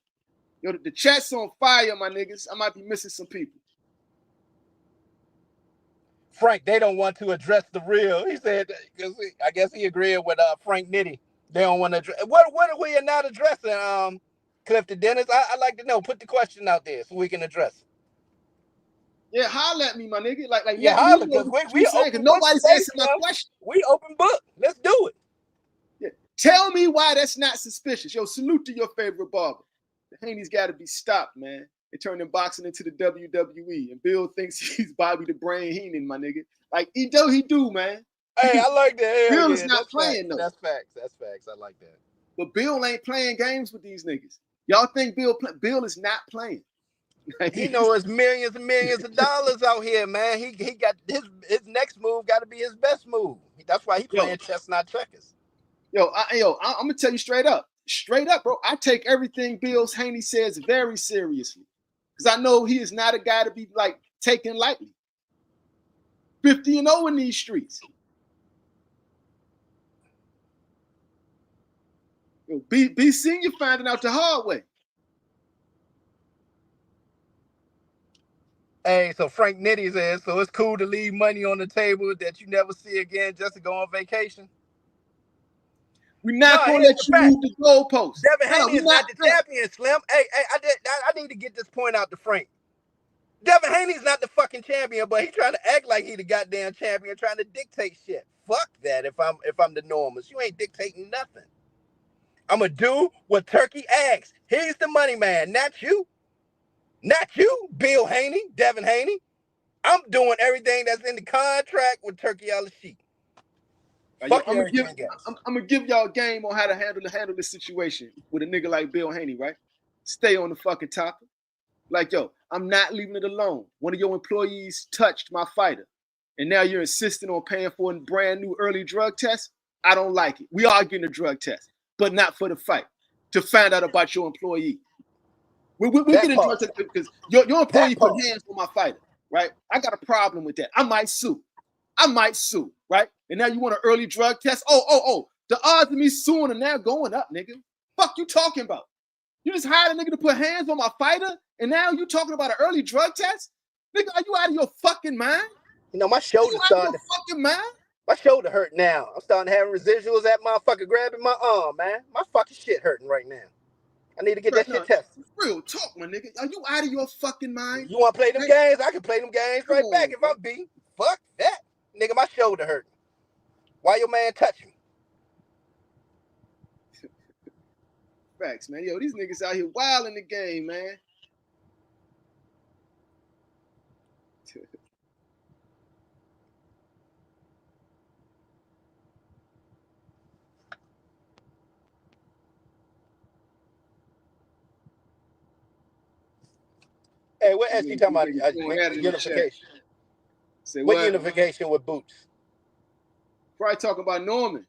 Yo, the chat's on fire, my niggas. I might be missing some people. Frank, they don't want to address the real. He said, because I guess he agreed with Frank Nitty. They don't want to address. What are we not addressing, Clifton Dennis? I'd like to know. Put the question out there so we can address it. Yeah, holler at me, my nigga. Like yeah, holler, because we open nobody's answering my question. We open book. Let's do it. Yeah. Tell me why that's not suspicious. Yo, salute to your favorite barber. The Haney's got to be stopped, man. They turned in boxing into the WWE, and Bill thinks he's Bobby the Brain Heenan, my nigga. Like he do, man. Hey, I like that. Bill is not playing though. That's facts. I like that. But Bill ain't playing games with these niggas. Y'all think Bill is not playing? He knows millions and millions of dollars out here, man. He got his next move got to be his best move. That's why he playing chess, not checkers. I'm gonna tell you straight up, bro. I take everything Bill Haney says very seriously because I know he is not a guy to be like taken lightly. 50-0 in these streets. Yo, B Senior finding out the hard way. Hey, so Frank Nitty says, so it's cool to leave money on the table that you never see again just to go on vacation? We're not going to let you move the goalpost. Devin Haney is not the champion, Slim. Hey, I need to get this point out to Frank. Devin Haney's not the fucking champion, but he trying to act like he the goddamn champion, trying to dictate shit. Fuck that if I'm the Normans. You ain't dictating nothing. I'm going to do what Turkey asks. He's the money man, not you. Not you, Bill Haney, Devin Haney. I'm doing everything that's in the contract with Turkey Al-Sheikh. I'm gonna give y'all a game on how to handle this situation with a nigga like Bill Haney, right? Stay on the fucking topic. Like, yo, I'm not leaving it alone. One of your employees touched my fighter. and now you're insisting on paying for a brand new early drug test. I don't like it. We are getting a drug test, but not for the fight, to find out about your employee. We're getting a drug test because your employee put hands on my fighter, right? I got a problem with that. I might sue, right? And now you want an early drug test? Oh. The odds of me suing are now going up, nigga. Fuck you talking about? You just hired a nigga to put hands on my fighter, and now you talking about an early drug test? Nigga, are you out of your fucking mind? You know, my shoulder's starting to fucking mind. My shoulder hurt now. I'm starting to have residuals at motherfucker grabbing my arm, man. My fucking shit hurting right now. I need to get that shit tested. Real talk, my nigga. Are you out of your fucking mind? You want to play them games? I can play them games right back if I'm beat. Fuck that. Nigga, my shoulder hurting. Why your man touch me? Facts, man. Yo, these niggas out here wild in the game, man. Hey, what SG talking about? Unification. Say what unification with Boots? Probably talking about Norman.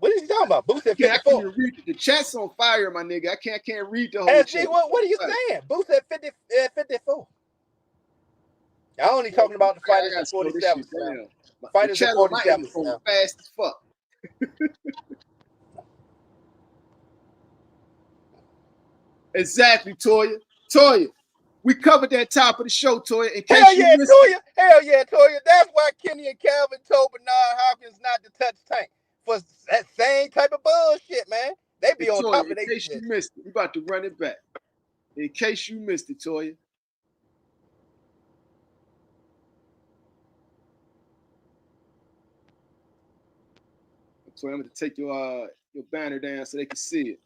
What is he talking about? Boots at 54. I can't read the chat's on fire, my nigga. I can't read the whole SG, what are you saying? Boots at 54. I only talking about the fighters at 47. Fighters at 47. Fast as fuck. Exactly, Toya. We covered that top of the show, Toya. In case Hell yeah, Toya. That's why Kenny and Calvin told Bernard Hopkins not to touch Tank. For that same type of bullshit, man. They be on top of their shit. In case you missed it, we about to run it back. In case you missed it, Toya. Toya, I'm going to take your banner down so they can see it.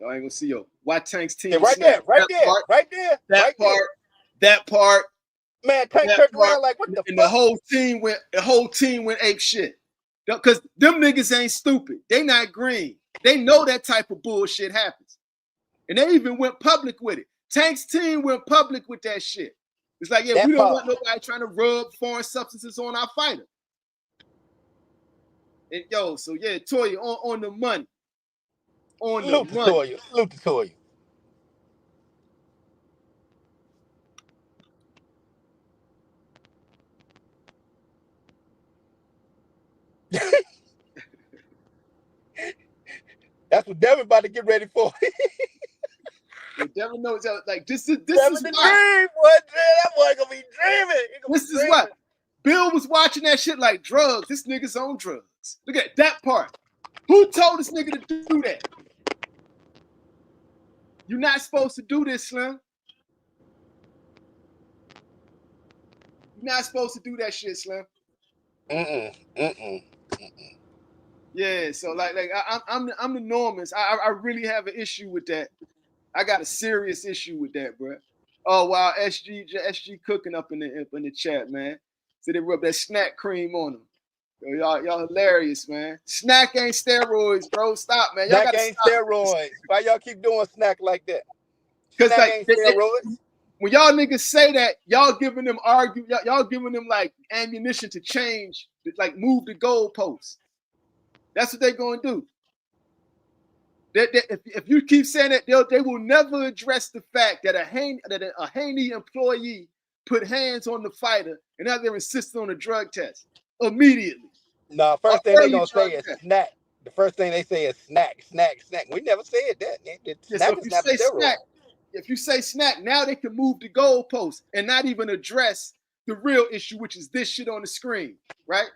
I ain't gonna see yo. Why Tank's team? Yeah, right there. That part. Man, Tank turned around like what the fuck? And the whole team went ape shit. Because them niggas ain't stupid. They not green. They know that type of bullshit happens. And they even went public with it. Tank's team went public with that shit. It's like, yeah, we don't want nobody trying to rub foreign substances on our fighter. And yo, so yeah, Toya on the money. Salute to Toya. That's what Devin about to get ready for. Well, Devin knows that, like this is why. Dream, boy, that boy gonna be dreaming. This is why Bill was watching that shit like drugs. This nigga's on drugs. Look at that part. Who told this nigga to do that? You're not supposed to do this, Slim. You're not supposed to do that shit, Slim. Yeah, so like I'm the Normans. I really have an issue with that. I got a serious issue with that, bro. Oh wow, SG cooking up in the chat, man. So they rub that snack cream on them. Y'all hilarious, man. Snack ain't steroids, bro. Stop, man. Snack ain't steroids. Why y'all keep doing snack like that? Because like steroids. When y'all niggas say that, y'all giving them y'all giving them like ammunition to change, like move the goalposts. That's what they're gonna do. If you keep saying that, they will never address the fact that a Haney employee put hands on the fighter and now they're insisting on a drug test immediately. No, first thing they're gonna say is snack. The first thing they say is snack. We never said that. If you say snack, now they can move the goalpost and not even address the real issue, which is this shit on the screen, right?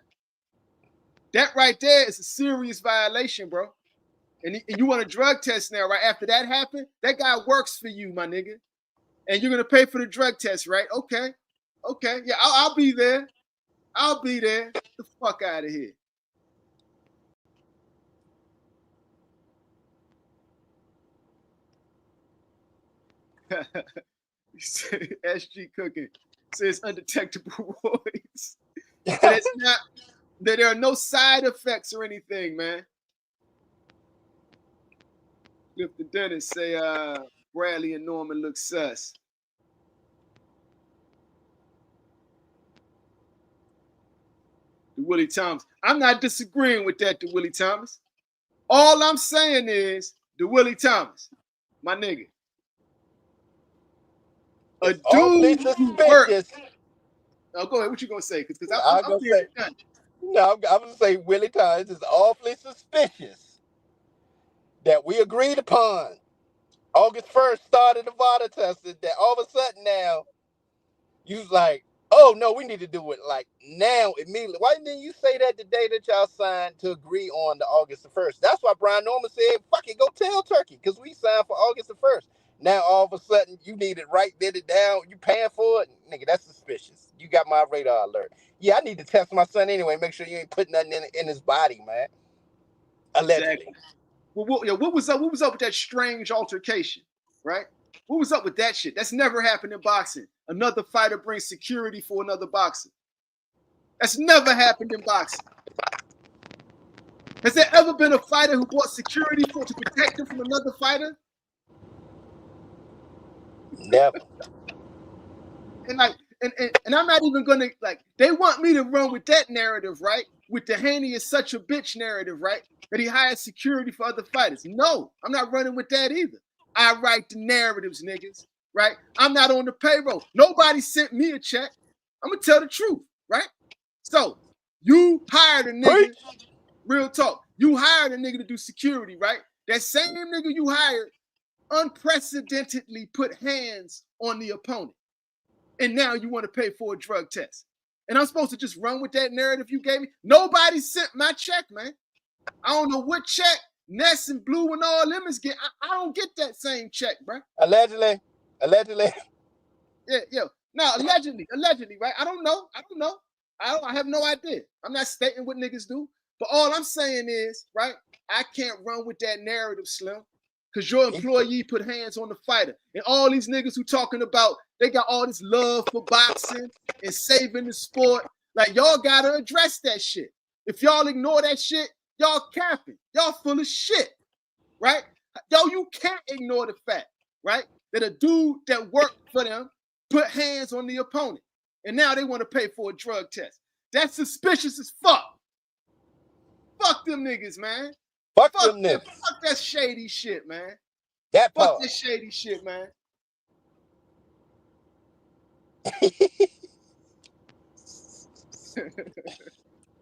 That right there is a serious violation, bro. And you want a drug test now, right? After that happened, that guy works for you, my nigga. And you're gonna pay for the drug test, right? Okay. Yeah, I'll be there. Get the fuck out of here. SG cooking says undetectable voice. There are no side effects or anything, man. Cliff the dentist say Bradley and Norman look sus. The Willie Thomas. I'm not disagreeing with that, the Willie Thomas. All I'm saying is the Willie Thomas, my nigga. A dude who works. Oh, go ahead. What you gonna say? Because I'm gonna say, no, I'm gonna say Willie Thomas is awfully suspicious that we agreed upon. August 1st started the water testing. That all of a sudden now, you like, oh no, we need to do it like now immediately. Why didn't you say that the day that y'all signed to agree on the August the 1st? That's why Brian Norman said, "Fuck it, go tell Turkey," because we signed for August the 1st. Now all of a sudden you need it right, did it down, you paying for it, nigga. That's suspicious. You got my radar alert. Yeah, I need to test my son anyway. Make sure you ain't putting nothing in his body, man. Allegedly. Exactly. Well, what was up? What was up with that strange altercation, right? What was up with that shit? That's never happened in boxing. Another fighter brings security for another boxer. That's never happened in boxing. Has there ever been a fighter who brought security to protect him from another fighter? Never. And I'm not even gonna they want me to run with that narrative, right? With the Haney is such a bitch narrative, right? That he hired security for other fighters. No, I'm not running with that either. I write the narratives, niggas, right? I'm not on the payroll. Nobody sent me a check. I'm gonna tell the truth, right? So you hired a nigga, real talk. You hired a nigga to do security, right? That same nigga you hired unprecedentedly put hands on the opponent. And now you want to pay for a drug test. And I'm supposed to just run with that narrative you gave me? Nobody sent my check, man. I don't know what check Ness and Blue and all them is getting. I don't get that same check, bro. Allegedly. Yeah. No, allegedly, right? I don't know. I have no idea. I'm not stating what niggas do. But all I'm saying is, right, I can't run with that narrative, Slim. Because your employee put hands on the fighter. And all these niggas who talking about they got all this love for boxing and saving the sport. Like, y'all got to address that shit. If y'all ignore that shit, y'all capping. Y'all full of shit, right? Yo, you can't ignore the fact, right, that a dude that worked for them put hands on the opponent. And now they want to pay for a drug test. That's suspicious as fuck. Fuck them niggas, man. Fuck them niggas. Fuck that shady shit, man. Fuck that shady shit, man.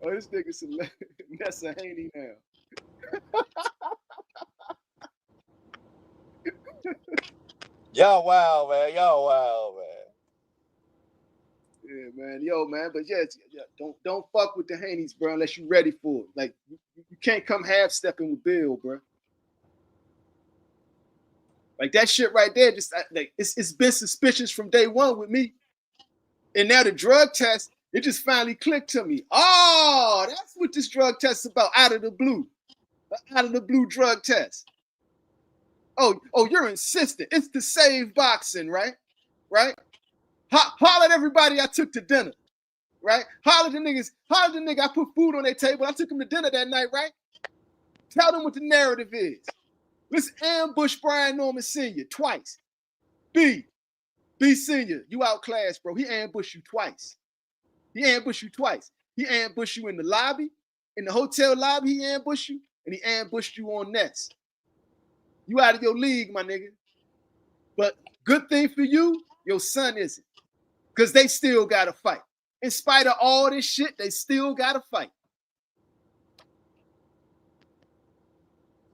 Oh, this nigga's that's a Haney now. Y'all wild, man. Yeah, man. Yo, man. But yeah, don't fuck with the Haney's, bro, unless you're ready for it. Like, you can't come half-stepping with Bill, bro. Like, that shit right there, just like it's been suspicious from day one with me. And now the drug test, it just finally clicked to me. Oh, that's what this drug test is about, out of the blue. Out of the blue drug test. Oh, you're insistent. It's to save boxing, right? Right? Holler at everybody I took to dinner, right? Holler the nigga I put food on their table. I took them to dinner that night, right? Tell them what the narrative is. Let's ambush Brian Norman Sr. twice. B Sr., you outclassed, bro. He ambushed you twice. He ambushed you in the lobby, in the hotel lobby, he ambushed you, and he ambushed you on nets. You out of your league, my nigga. But good thing for you, your son isn't. Because they still got to fight. In spite of all this shit, they still got to fight.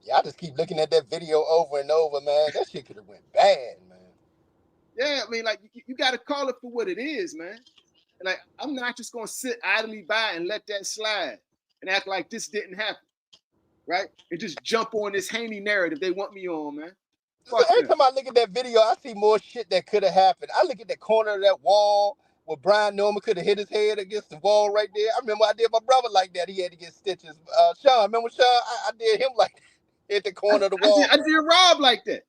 Yeah, I just keep looking at that video over and over, man. That shit could have went bad, man. Yeah, I mean, like, you got to call it for what it is, man. And like, I'm not just going to sit idly by and let that slide and act like this didn't happen, right? And just jump on this Haney narrative they want me on, man. So every time I look at that video, I see more shit that could have happened. I look at the corner of that wall where Brian Norman could have hit his head against the wall right there. I remember I did my brother like that. He had to get stitches. Sean, remember Sean? I did him like that at the corner of the wall. I did Rob like that.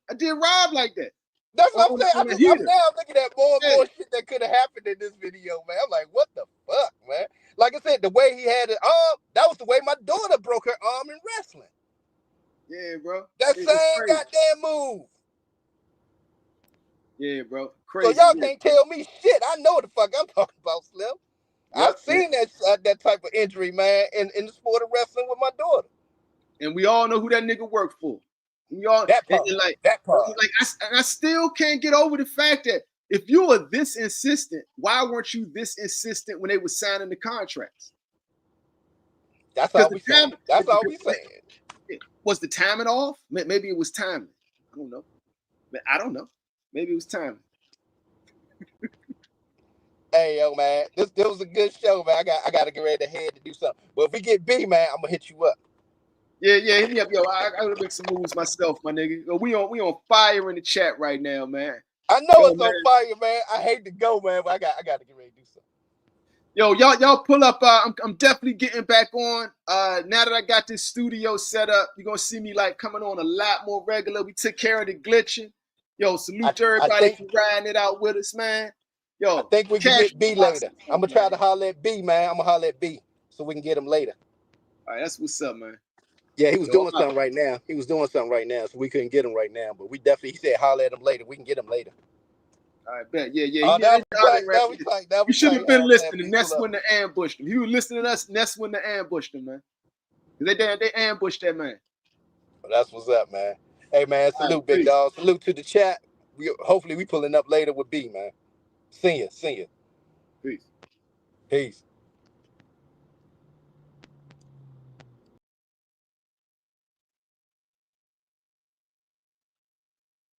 That's what I'm saying. I'm looking at more and more shit that could have happened in this video, man. I'm like, what the fuck, man? Like I said, the way he had it that was the way my daughter broke her arm in wrestling. Yeah, bro. That It's same crazy. goddamn move. Yeah, bro. So Crazy. y'all can't tell me shit. I know what the fuck I'm talking about, Slim. Yep. I've seen that type of injury, man, in the sport of wrestling with my daughter. And we all know who that nigga worked for. We all That part. That part. Like I still can't get over the fact that if you were this insistent, why weren't you this insistent when they were signing the contracts? That's all we saying. That's all we saying. Was the timing off? Maybe it was timing. I don't know. Maybe it was timing. Hey, yo, man, this was a good show, man. I got to get ready to head to do something. But if we get B, man, I'm gonna hit you up. Yeah, hit me up, yo. I gotta make some moves myself, my nigga. Yo, we on fire in the chat right now, man. I know it's on fire, man. I hate to go, man, but I got to get ready to do something. Yo, y'all pull up. I'm definitely getting back on. Now that I got this studio set up, you're gonna see me like coming on a lot more regular. We took care of the glitching. Yo, salute to everybody for riding it out with us, man. Yo, I think we can get B later. I'm gonna try to holler at B, man. I'm gonna holler at B so we can get him later. All right, that's what's up, man. Yeah, he was doing something right now. He was doing something right now, so we couldn't get him right now. But we definitely, he said holler at him later. We can get him later. All right, bet. Yeah. Oh, that you should have been listening. That's when they ambushed him. He was listening to us, and that's when they ambushed him, man. They ambushed that man. Well, that's what's up, man. Hey, man, salute, right, big dog. Salute to the chat. Hopefully we pulling up later with B, man. See ya. Peace. Peace.